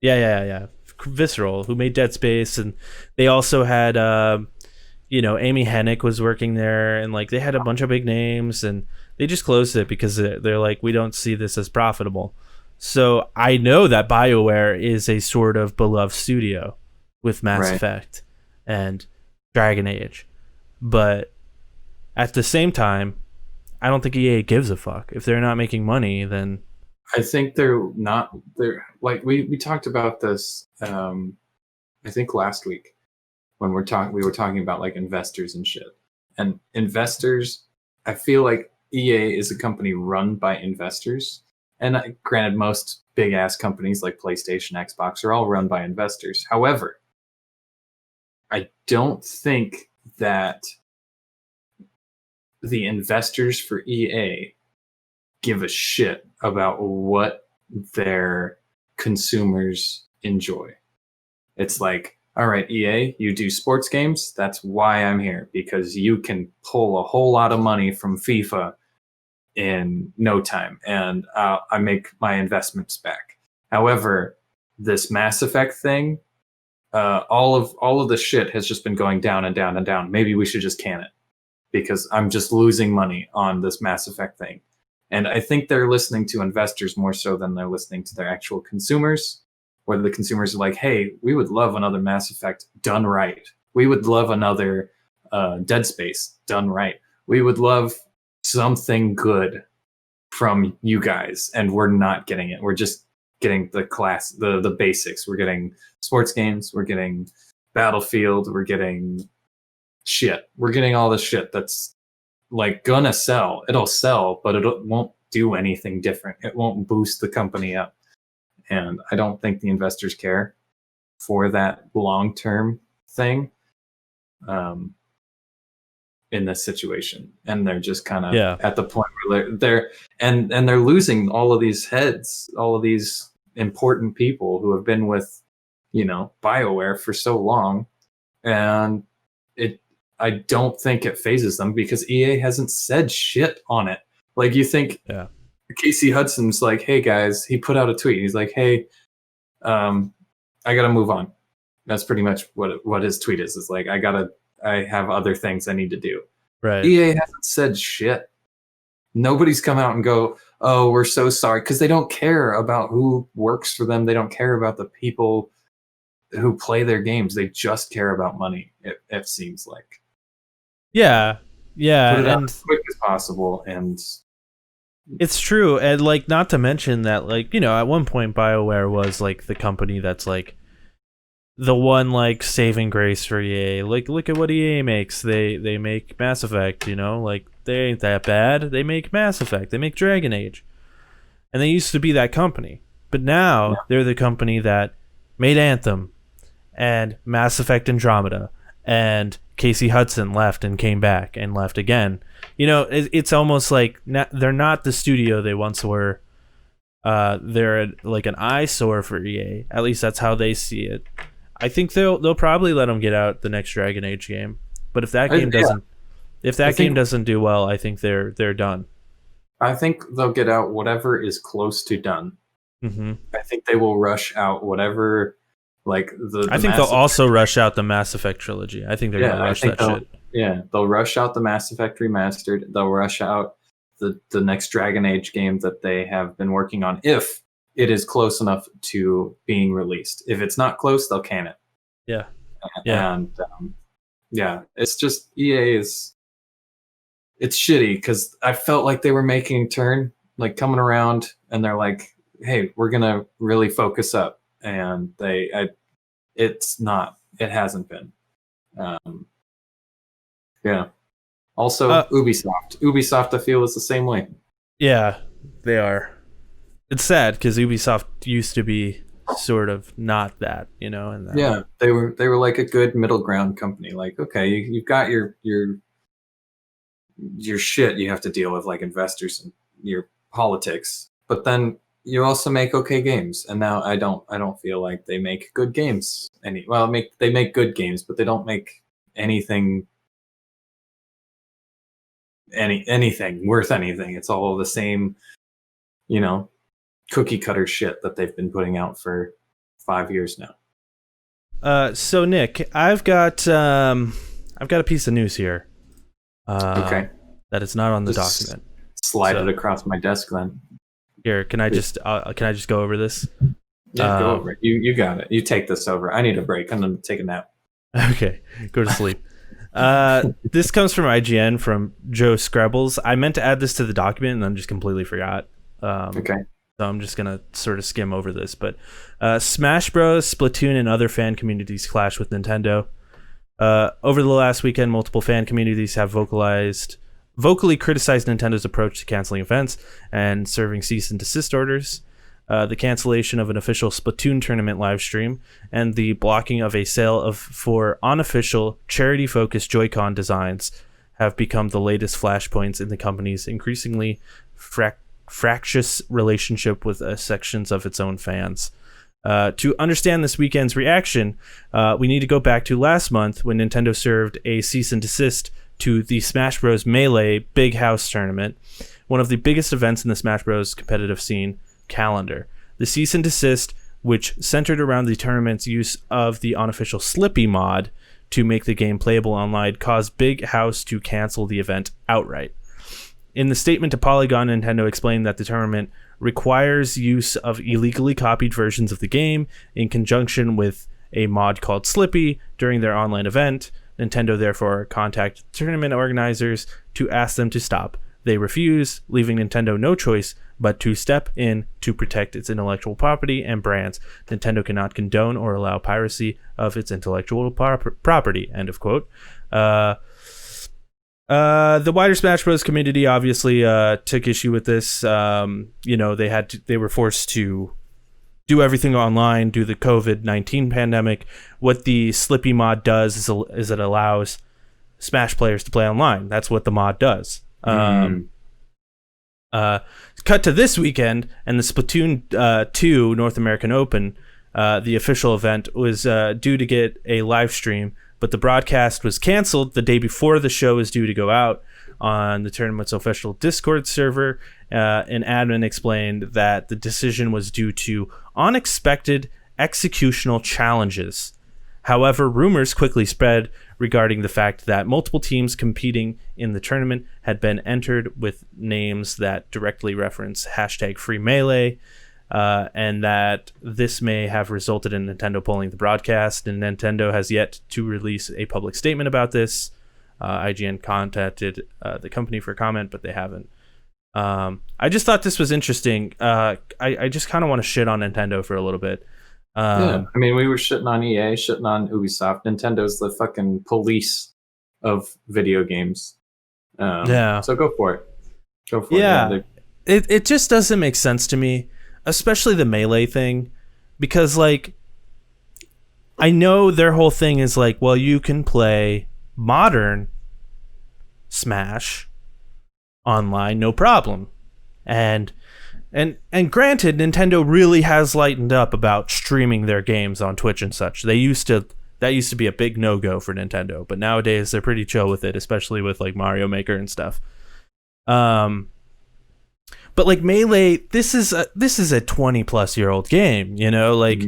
Yeah. Visceral, who made Dead Space, and they also had Amy Hennig was working there, and like they had a bunch of big names, and they just closed it because they're like, we don't see this as profitable. So I know that BioWare is a sort of beloved studio with Mass Effect and Dragon Age, but at the same time, I don't think EA gives a fuck. If they're not making money, then I think they're like we talked about this I think last week when we were talking about like investors and shit. And investors, I feel like EA is a company run by investors. And granted, most big ass companies like PlayStation, Xbox are all run by investors. However, I don't think that the investors for EA give a shit about what their consumers enjoy. It's like, all right, EA, you do sports games. That's why I'm here, because you can pull a whole lot of money from FIFA in no time, and I make my investments back. However, this Mass Effect thing, all of the shit has just been going down and down and down. Maybe we should just can it, because I'm just losing money on this Mass Effect thing. And I think they're listening to investors more so than they're listening to their actual consumers, where the consumers are like, hey, we would love another Mass Effect done right. We would love another Dead Space done right. We would love something good from you guys, and we're not getting it. We're just getting the basics. We're getting sports games. We're getting Battlefield. We're getting shit. We're getting all the shit that's like gonna sell. It'll sell, but it won't do anything different. It won't boost the company up. And I don't think the investors care for that long-term thing in this situation. And they're just kind of at the point where they're losing all of these heads, all of these important people who have been with, BioWare for so long. And I don't think it phases them, because EA hasn't said shit on it. Like, you think Casey Hudson's like, hey guys, he put out a tweet. He's like, hey, I gotta move on. That's pretty much what his tweet is. It's like, I have other things I need to do. Right. EA hasn't said shit. Nobody's come out and go, oh, we're so sorry, because they don't care about who works for them. They don't care about the people who play their games. They just care about money. It seems like. Yeah. Put it out as quick as possible, and it's true. And like, not to mention that, like, at one point BioWare was like the company that's like the one like saving grace for EA. Like, look at what EA makes. They make Mass Effect, like they ain't that bad. They make Mass Effect. They make Dragon Age. And they used to be that company. But now they're the company that made Anthem and Mass Effect Andromeda, and Casey Hudson left and came back and left again. It's almost like they're not the studio they once were. They're like an eyesore for EA. At least that's how they see it. I think they'll probably let them get out the next Dragon Age game. But if that game doesn't do well, I think they're done. I think they'll get out whatever is close to done. Mm-hmm. I think they will rush out whatever, like I think they'll also rush out the Mass Effect trilogy. I think they're gonna rush that shit. Yeah, they'll rush out the Mass Effect remastered. They'll rush out the next Dragon Age game that they have been working on, if it is close enough to being released. If it's not close, they'll can it. Yeah. And it's just EA is. It's shitty because I felt like they were making a turn, like coming around, and they're like, "Hey, we're gonna really focus up," and it's not. It hasn't been. Yeah. Also, Ubisoft. Ubisoft, I feel, is the same way. Yeah, they are. It's sad because Ubisoft used to be sort of not that, And yeah, they were like a good middle ground company. Like, okay, you've got your shit you have to deal with, like investors and your politics, but then you also make okay games. And now I don't feel like they make good games. They make good games, but they don't make anything worth anything. It's all the same, cookie cutter shit that they've been putting out for 5 years now. So Nick, I've got a piece of news here. Okay. That it's not on the document. Slide it across my desk then. Here, can I just go over this? Yeah, go over it. You got it. You take this over. I need a break. I'm gonna take a nap. Okay, go to sleep. This comes from IGN from Joe Scrabbles. I meant to add this to the document and then just completely forgot. Okay. So I'm just gonna sort of skim over this. But Smash Bros, Splatoon, and other fan communities clash with Nintendo. Over the last weekend, multiple fan communities have vocally criticized Nintendo's approach to canceling events and serving cease and desist orders. The cancellation of an official Splatoon tournament live stream and the blocking of a sale for unofficial charity-focused Joy-Con designs have become the latest flashpoints in the company's increasingly fractious relationship with sections of its own fans. To understand this weekend's reaction, we need to go back to last month when Nintendo served a cease and desist to the Smash Bros. Melee Big House Tournament, one of the biggest events in the Smash Bros. Competitive scene calendar. The cease and desist, which centered around the tournament's use of the unofficial Slippy mod to make the game playable online, caused Big House to cancel the event outright. In the statement to Polygon, Nintendo explained that the tournament requires use of illegally copied versions of the game in conjunction with a mod called Slippy during their online event. Nintendo therefore contacted the tournament organizers to ask them to stop. They refused, leaving Nintendo no choice but to step in to protect its intellectual property and brands. Nintendo cannot condone or allow piracy of its intellectual property. End of quote. The wider Smash Bros. Community obviously took issue with this. They were forced to do everything online due to the COVID-19 pandemic. What the Slippy mod does is it allows Smash players to play online. That's what the mod does. Cut to this weekend, and the Splatoon 2 North American Open, the official event, was due to get a live stream, but the broadcast was canceled the day before the show was due to go out on the tournament's official Discord server. An admin explained that the decision was due to unexpected executional challenges. However, rumors quickly spread regarding the fact that multiple teams competing in the tournament had been entered with names that directly reference #FreeMelee, and that this may have resulted in Nintendo pulling the broadcast, and Nintendo has yet to release a public statement about this. IGN contacted the company for comment, but they haven't. I just thought this was interesting. I just kind of want to shit on Nintendo for a little bit. Yeah, I mean, we were shitting on EA, shitting on Ubisoft. Nintendo's the fucking police of video games. Yeah. So go for it. Go for it. It just doesn't make sense to me, especially the Melee thing, because, like, I know their whole thing is like, well, you can play modern Smash online, no problem. And And granted, Nintendo really has lightened up about streaming their games on Twitch and such. That used to be a big no-go for Nintendo, but nowadays they're pretty chill with it, especially with like Mario Maker and stuff. But like Melee, this is a 20-plus-year-old game, you know, like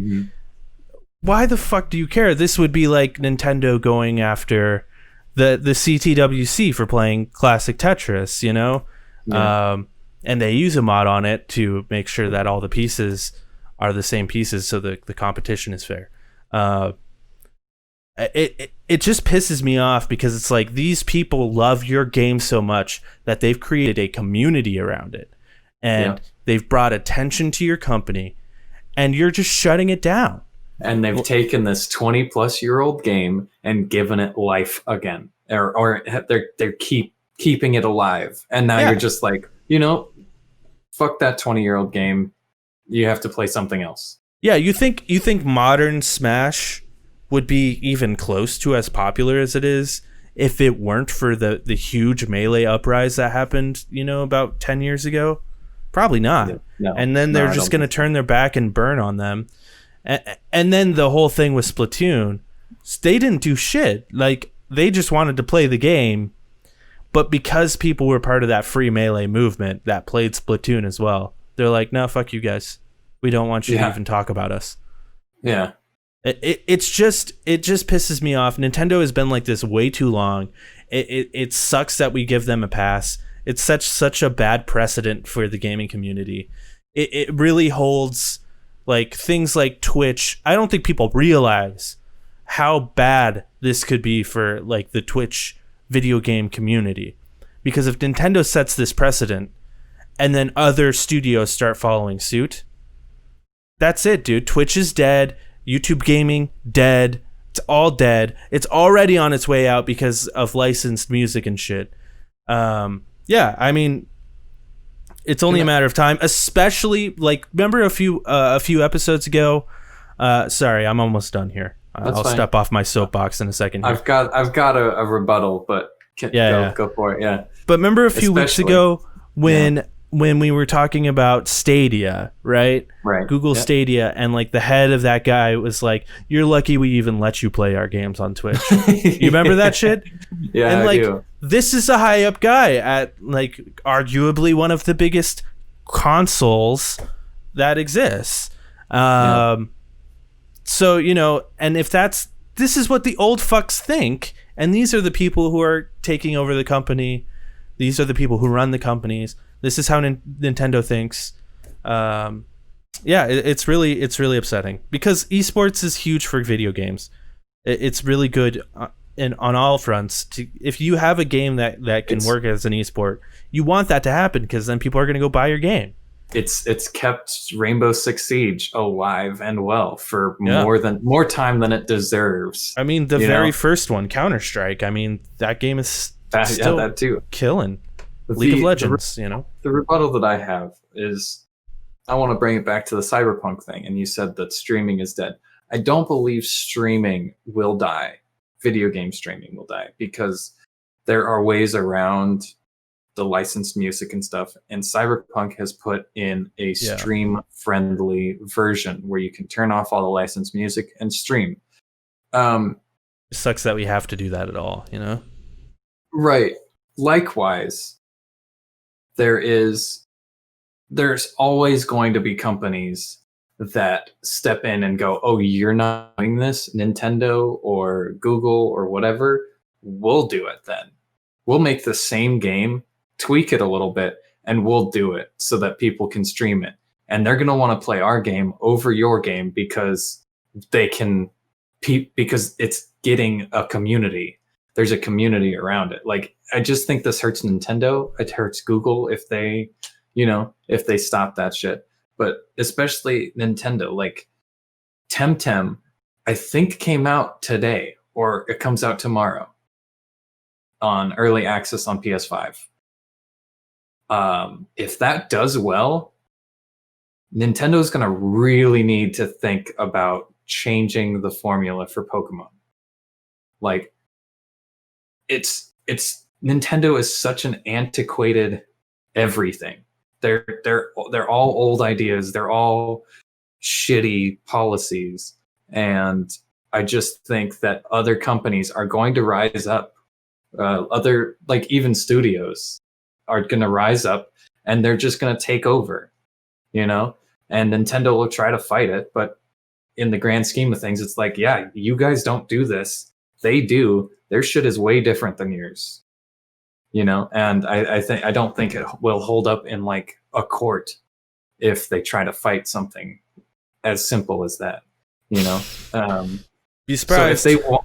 why the fuck do you care? This would be like Nintendo going after the CTWC for playing classic Tetris, you know? Yeah. And they use a mod on it to make sure that all the pieces are the same pieces so the competition is fair. It just pisses me off because it's like these people love your game so much that they've created a community around it. And they've brought attention to your company and you're just shutting it down. And they've taken this 20-plus-year-old game and given it life again. Or they're keeping it alive. And now you're just like, you know, fuck that 20-year-old game. You have to play something else. Yeah, you think modern Smash would be even close to as popular as it is if it weren't for the huge Melee uprise that happened, you know, about 10 years ago? Probably not. Yeah, no, and then they're just going to turn their back and burn on them. And then the whole thing with Splatoon, they didn't do shit. Like, they just wanted to play the game. But because people were part of that free Melee movement that played Splatoon as well, they're like, no, fuck you guys. We don't want you to even talk about us. Yeah. It just pisses me off. Nintendo has been like this way too long. It sucks that we give them a pass. It's such a bad precedent for the gaming community. It really holds like things like Twitch. I don't think people realize how bad this could be for like the Twitch video game community, because if Nintendo sets this precedent and then other studios start following suit, that's it, dude. Twitch is dead. YouTube gaming dead. It's all dead. It's already on its way out because of licensed music and shit. Yeah, I mean, it's only a matter of time. Especially like, remember a few episodes ago. Sorry, I'm almost done here. I'll step off my soapbox in a second here. I've got a rebuttal, but go for it. Yeah. But remember a few weeks ago when we were talking about Stadia, right? Right. Google Stadia, and like the head of that guy was like, "You're lucky we even let you play our games on Twitch." You remember that shit? Yeah, and like, I do. This is a high up guy at like arguably one of the biggest consoles that exists. So, you know, and if this is what the old fucks think, and these are the people who are taking over the company. These are the people who run the companies. This is how Nintendo thinks. It's really upsetting because esports is huge for video games. It's really good on all fronts. If you have a game that can work as an esport, you want that to happen because then people are going to go buy your game. It's kept Rainbow Six Siege alive and well for more time than it deserves. I mean, the very first one, Counter-Strike. I mean, that game is still that too. Killing. League of Legends, you know. The rebuttal that I have is I want to bring it back to the Cyberpunk thing, and you said that streaming is dead. I don't believe streaming will die. Video game streaming will die because there are ways around the licensed music and stuff, and Cyberpunk has put in a stream-friendly version where you can turn off all the licensed music and stream. It sucks that we have to do that at all, you know? Right. Likewise, there's always going to be companies that step in and go, oh, you're not doing this, Nintendo or Google or whatever, we'll do it then. We'll make the same game, tweak it a little bit, and we'll do it so that people can stream it. And they're going to want to play our game over your game because because it's getting a community. There's a community around it. Like, I just think this hurts Nintendo. It hurts Google if they stop that shit. But especially Nintendo, like Temtem, I think came out today or it comes out tomorrow on early access on PS5. If that does well, Nintendo's going to really need to think about changing the formula for Pokemon. Like, it's Nintendo is such an antiquated everything they're all old ideas. They're all shitty policies, and I just think that other companies are going to rise up. Other, like, even studios are going to rise up, and they're just going to take over, you know. And Nintendo will try to fight it, but in the grand scheme of things, it's like, yeah, you guys don't do this. They do. Their shit is way different than yours, you know. And I don't think it will hold up in like a court if they try to fight something as simple as that, you know. Be surprised. So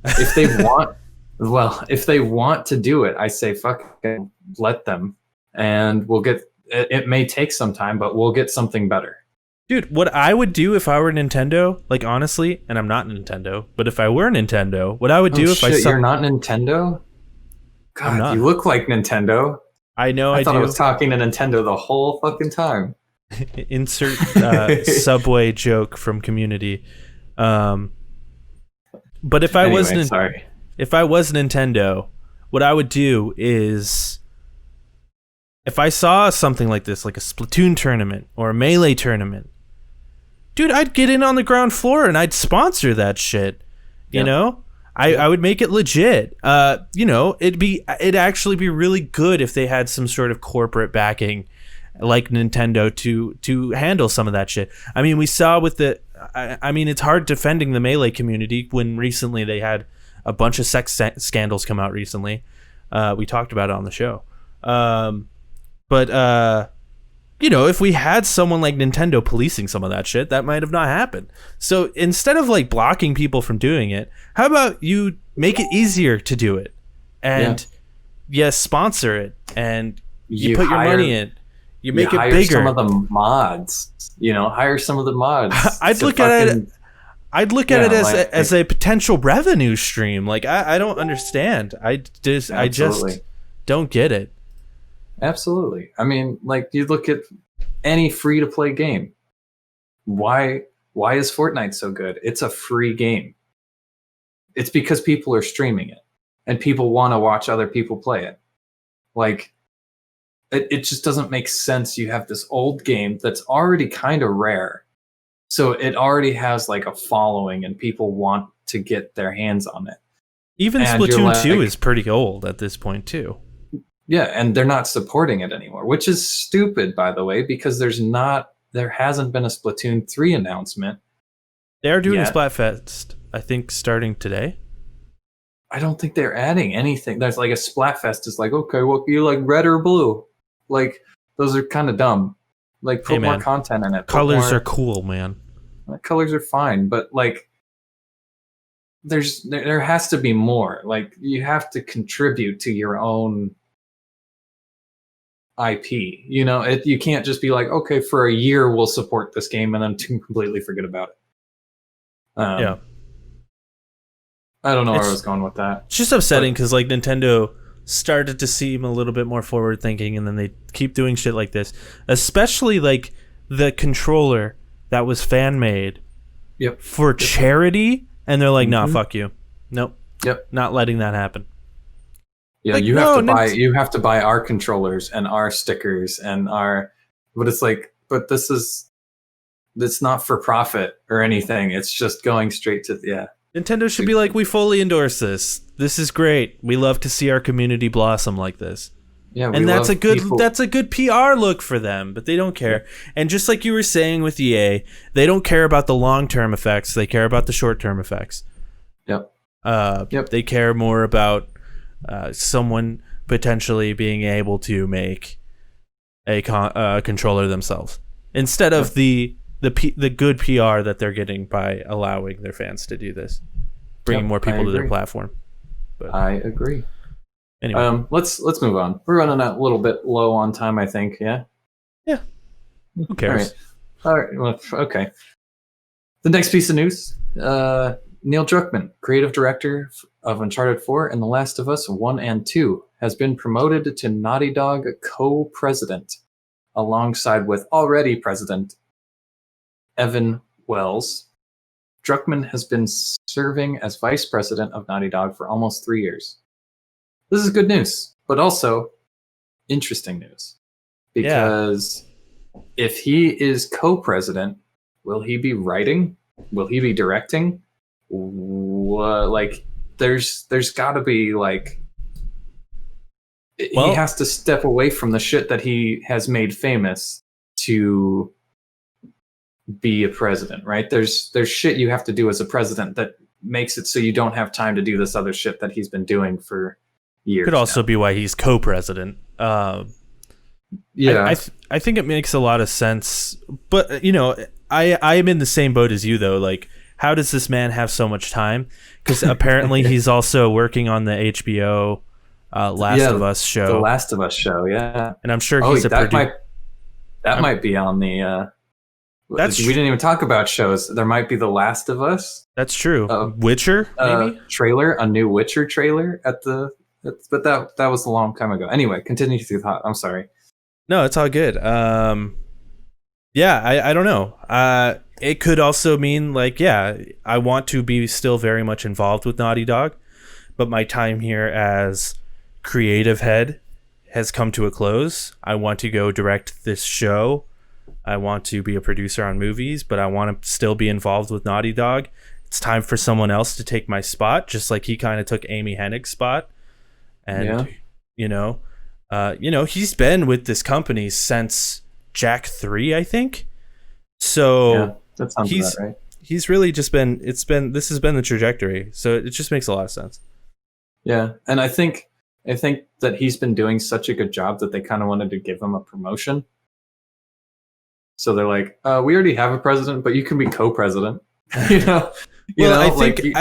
if they want to do it, I say fuck it, let them, and we'll get. It may take some time, but we'll get something better. Dude, what I would do if I were Nintendo, like honestly, and I'm not Nintendo, but if I were Nintendo, what I would do if I saw... You're not Nintendo? God, not. You look like Nintendo. I know I thought do. I was talking to Nintendo the whole fucking time. Insert Subway joke from Community. But if I was Nintendo, what I would do is, if I saw something like this, like a Splatoon tournament or a Melee tournament, dude, I'd get in on the ground floor and I'd sponsor that shit. You know, I would make it legit. You know, it'd actually be really good if they had some sort of corporate backing, like Nintendo, to handle some of that shit. I mean, we saw with I mean, it's hard defending the Melee community when recently they had a bunch of sex scandals come out recently. We talked about it on the show. But you know, if we had someone like Nintendo policing some of that shit, that might have not happened. So instead of like blocking people from doing it, how about you make it easier to do it, and sponsor it, and you put your money in. You make it bigger. Some of the mods, you know, hire some of the mods. I'd look at it as a potential revenue stream. Like I don't understand. I just don't get it. Absolutely. I mean, like, you look at any free to play game. Why is Fortnite so good? It's a free game. It's because people are streaming it and people want to watch other people play it. Like, it just doesn't make sense. You have this old game that's already kind of rare. So it already has like a following and people want to get their hands on it. Even Splatoon 2 is pretty old at this point too. Yeah, and they're not supporting it anymore, which is stupid, by the way, because there hasn't been a Splatoon 3 announcement. They are doing a Splatfest, I think, starting today. I don't think they're adding anything. There's like a Splatfest is like, okay, well, you like red or blue? Like, those are kind of dumb. Like, put more content in it. Colors are cool, man. Colors are fine, but like, there has to be more. Like, you have to contribute to your own IP, you know. You can't just be like, okay, for a year we'll support this game and then completely forget about it. I don't know where I was going with that. It's just upsetting because like Nintendo started to seem a little bit more forward thinking, and then they keep doing shit like this, especially like the controller that was fan made for charity, and they're like, nah, fuck you, nope, not letting that happen. Yeah, like, you have to buy our controllers and our stickers and but it's like, but it's not for profit or anything. It's just going straight to Nintendo should be like, we fully endorse this. This is great. We love to see our community blossom like this. Yeah, and that's a good PR look for them, but they don't care. And just like you were saying with EA, they don't care about the long-term effects. They care about the short-term effects. Yep. They care more about someone potentially being able to make a controller themselves instead of the good PR that they're getting by allowing their fans to do this, bringing more people to their platform. But I agree. Anyway, let's move on. We're running a little bit low on time, I think. Yeah. Who cares? All right. Well, okay. The next piece of news: Neil Druckman, creative director of Uncharted 4 and The Last of Us 1 and 2, has been promoted to Naughty Dog co-president, alongside with already president Evan Wells. Druckman has been serving as vice president of Naughty Dog for almost 3 years. This is good news, but also interesting news, because if he is co-president, will he be writing? Will he be directing? Like, there's got to be like, he has to step away from the shit that he has made famous to be a president, right? There's shit you have to do as a president that makes it so you don't have time to do this other shit that he's been doing for years. Could also be why he's co-president. I think it makes a lot of sense, but I am in the same boat as you though. Like, how does this man have so much time? Because apparently he's also working on the HBO Last of Us show. The Last of Us show, yeah. And I'm sure he's might be on the. We didn't even talk about shows. There might be The Last of Us. That's true. Witcher, maybe trailer, a new Witcher trailer but that was a long time ago. Anyway, continue through thought. I'm sorry. No, it's all good. I don't know. It could also mean like, I want to be still very much involved with Naughty Dog, but my time here as creative head has come to a close. I want to go direct this show. I want to be a producer on movies, but I want to still be involved with Naughty Dog. It's time for someone else to take my spot, just like he kind of took Amy Hennig's spot. And he's been with this company since Jack 3, I think. So that sounds about right. He's really just this has been the trajectory. So it just makes a lot of sense. Yeah, and I think that he's been doing such a good job that they kind of wanted to give him a promotion. So they're like, we already have a president, but you can be co-president. I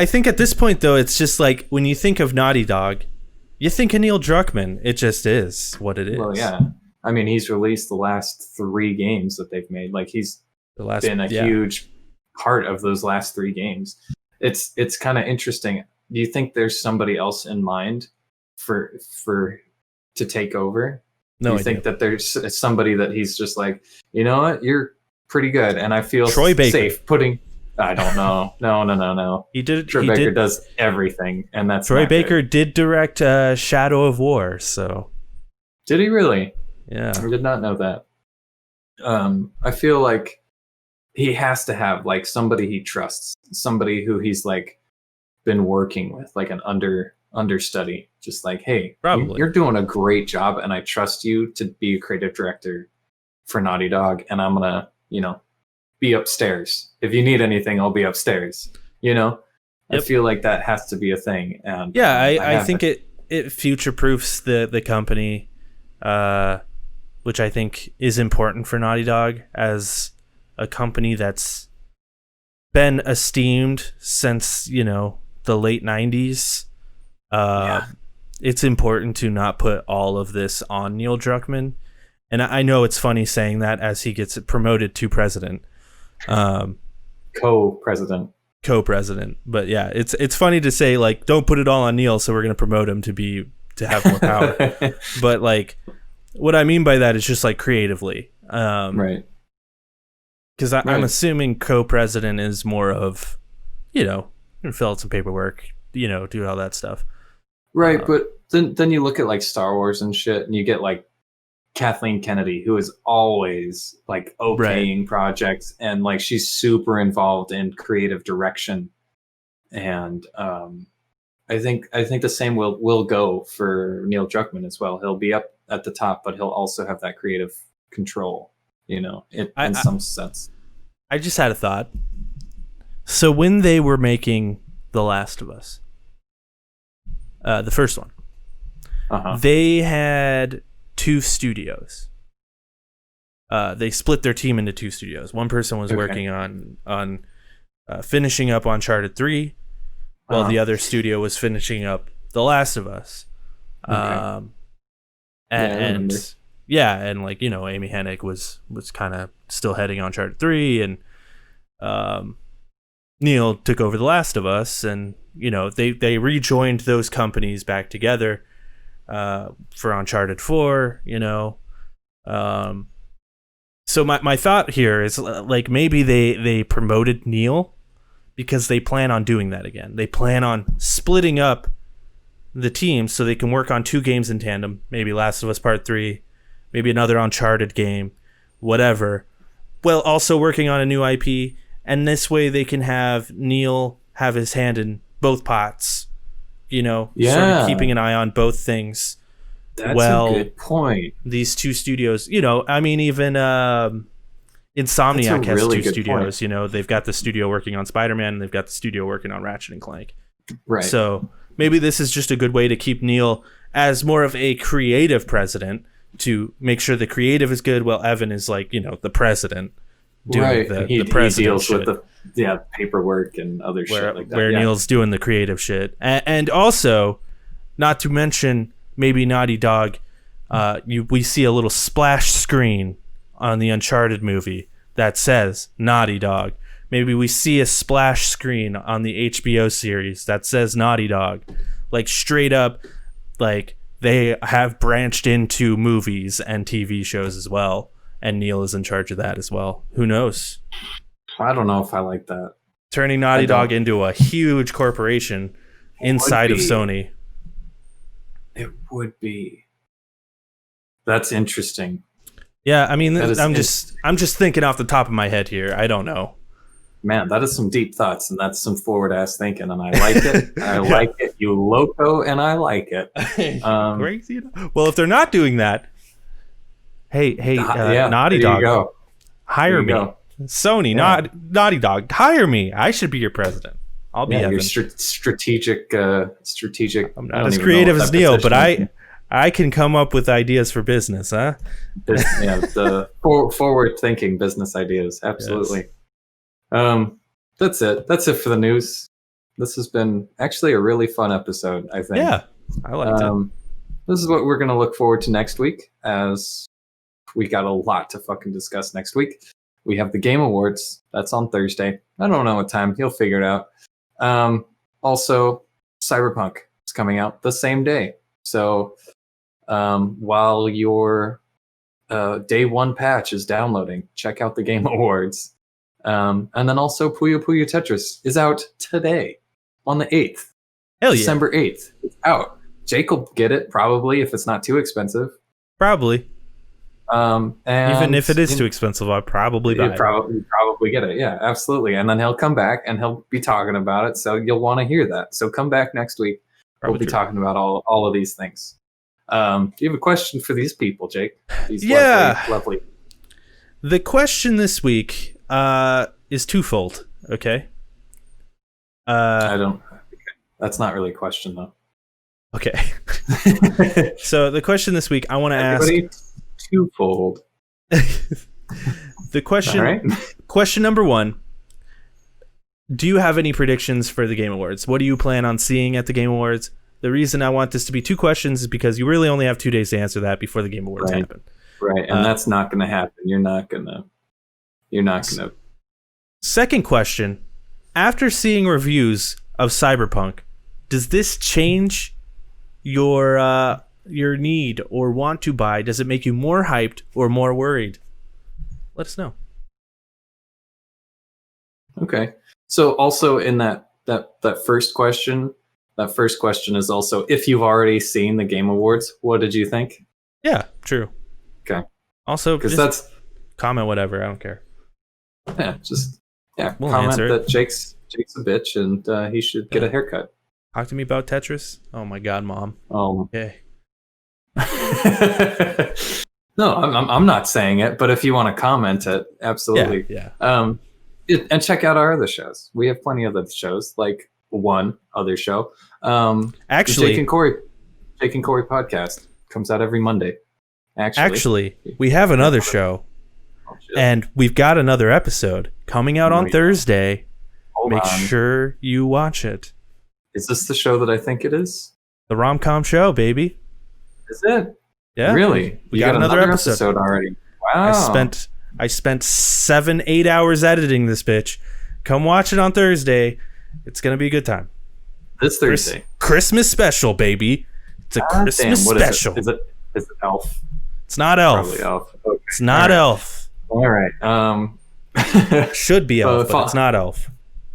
think at this point though, it's just like when you think of Naughty Dog, you think of Neil Druckman. It just is what it is. Well, yeah. I mean, he's released the last 3 games that they've made. Like, he's been a huge part of those last 3 games. It's kind of interesting. Do you think there's somebody else in mind for to take over? No, do you think that there's somebody that he's just like, you know what, you're pretty good, and I feel safe putting. I don't know. No. Troy Baker does everything, and that's Troy Baker did direct Shadow of War. So did he really? Yeah, I did not know that. I feel like he has to have like somebody he trusts, somebody who he's like been working with, like an understudy, just like, hey, you're doing a great job, and I trust you to be a creative director for Naughty Dog, and I'm gonna, be upstairs. If you need anything, I'll be upstairs. Yep. I feel like that has to be a thing. And I think it future proofs the company, which I think is important for Naughty Dog as a company that's been esteemed since the late 90s. It's important to not put all of this on Neil Druckman. And I know it's funny saying that as he gets promoted to president. Co-president, but yeah, it's funny to say like, don't put it all on Neil, so we're going to promote him to have more power. But like, what I mean by that is just like creatively, right? Because I'm assuming co-president is more of, fill out some paperwork, do all that stuff, right? But then you look at like Star Wars and shit, and you get like Kathleen Kennedy, who is always like okaying projects, and like she's super involved in creative direction. And I think the same will go for Neil Druckman as well. He'll be up at the top, but he'll also have that creative control, in some sense. I just had a thought. So when they were making The Last of Us, the first one, they had 2 studios. They split their team into 2 studios. One person was working on finishing up Uncharted 3, while the other studio was finishing up The Last of Us. And Amy Hennig was kind of still heading Uncharted 3, and Neil took over The Last of Us, and they rejoined those companies back together for Uncharted 4, so my thought here is like, maybe they promoted Neil because they plan on doing that again. They plan on splitting up the team so they can work on 2 games in tandem, maybe Last of Us Part 3, maybe another Uncharted game, whatever, while also working on a new IP. And this way they can have Neil have his hand in both pots, sort of keeping an eye on both things. That's a good point. These two studios, even Insomniac has two studios. Point. They've got the studio working on Spider-Man and they've got the studio working on Ratchet and Clank. Right. So maybe this is just a good way to keep Neil as more of a creative president to make sure the creative is good, while Evan is like, the president doing the president. He deals shit. With the paperwork and other shit like that. Where Neil's doing the creative shit. And also, not to mention, maybe Naughty Dog, we see a little splash screen on the Uncharted movie that says Naughty Dog. Maybe we see a splash screen on the HBO series that says Naughty Dog. Like, straight up, like, they have branched into movies and TV shows as well, and Neil is in charge of that as well. Who knows? I don't know if I like that. Turning Naughty Dog into a huge corporation inside of Sony. It would be. That's interesting. Yeah, I mean, I'm just thinking off the top of my head here. I don't know. Man, that is some deep thoughts, and that's some forward-ass thinking, and I like it. I like it. You loco, and I like it. Crazy. Well, if they're not doing that, hey, Naughty Dog, hire me. Sony, Naughty Dog, hire me. I should be your president. I'll be your strategic. I'm not as creative as Neil, but I can come up with ideas for business, huh? The forward-thinking business ideas. Absolutely. Yes. That's it. That's it for the news. This has been actually a really fun episode, I think. Yeah, I liked it. This is what we're going to look forward to next week, as we got a lot to fucking discuss next week. We have the Game Awards. That's on Thursday. I don't know what time. You'll figure it out. Also, Cyberpunk is coming out the same day. So while your day one patch is downloading, check out the Game Awards. And then also Puyo Puyo Tetris is out today on the 8th. Hell yeah. December 8th. It's out. Jake will get it, probably, if it's not too expensive. Probably. And even if it is too expensive, I'll probably buy it. Probably get it. Yeah, absolutely. And then he'll come back and he'll be talking about it. So you'll want to hear that. So come back next week. We'll be talking about all of these things. Do you have a question for these people, Jake? These lovely. The question this week is twofold. Okay. I don't. That's not really a question, though. Okay. So the question this week, I want to ask. Twofold. The question. Right. Question number one. Do you have any predictions for the Game Awards? What do you plan on seeing at the Game Awards? The reason I want this to be two questions is because you really only have 2 days to answer that before the Game Awards happen. Right, and that's not going to happen. You're not going to. Second question. After seeing reviews of Cyberpunk, does this change your need or want to buy? Does it make you more hyped or more worried? Let us know. Okay. So also in that first question, is also, if you've already seen the Game Awards, what did you think? Yeah, true. Okay. Also, because that's comment whatever. I don't care. Yeah, we'll comment that Jake's a bitch and he should get a haircut. Talk to me about Tetris. Oh my God, Mom. Okay. No, I'm not saying it, but if you want to comment it, absolutely. Yeah. And check out our other shows. We have plenty of other shows, like one other show. Actually, Jake and Corey podcast comes out every Monday. Actually, we have another show, and we've got another episode coming out on Thursday. Make sure you watch it. Is this the show that I think it is? The Rom-Com Show, baby. Is it? Yeah. Really? We got another episode already. Wow. I spent 7-8 hours editing this bitch. Come watch it on Thursday. It's gonna be a good time. This Thursday. Christmas special, baby. It's a Christmas special. Is it Elf? It's not Elf. Probably Elf. Okay. It's not Elf. All right. Should be Elf, but it's not Elf.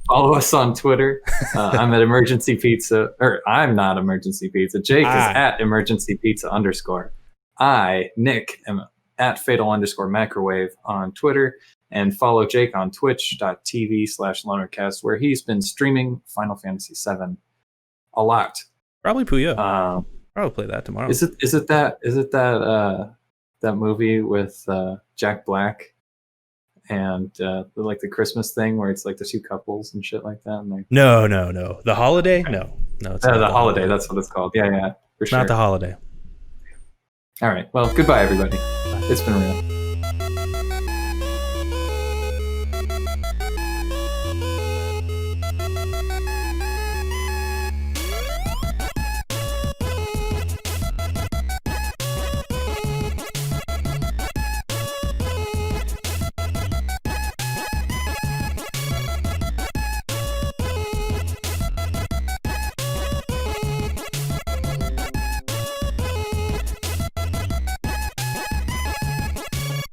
Follow us on Twitter. I'm at Emergency Pizza, or I'm not Emergency Pizza. Jake is at Emergency Pizza _. I, Nick, am at fatal_microwave on Twitter, and follow Jake on twitch.tv/Lonercast, where he's been streaming Final Fantasy VII a lot. Probably Puyo. I'll play that tomorrow. Is it that movie with Jack Black and the Christmas thing where it's like the two couples and shit like that? And No. The Holiday? No, it's not the Holiday. That's what it's called. Yeah, for sure. Not The Holiday. All right. Well, goodbye, everybody. It's been real.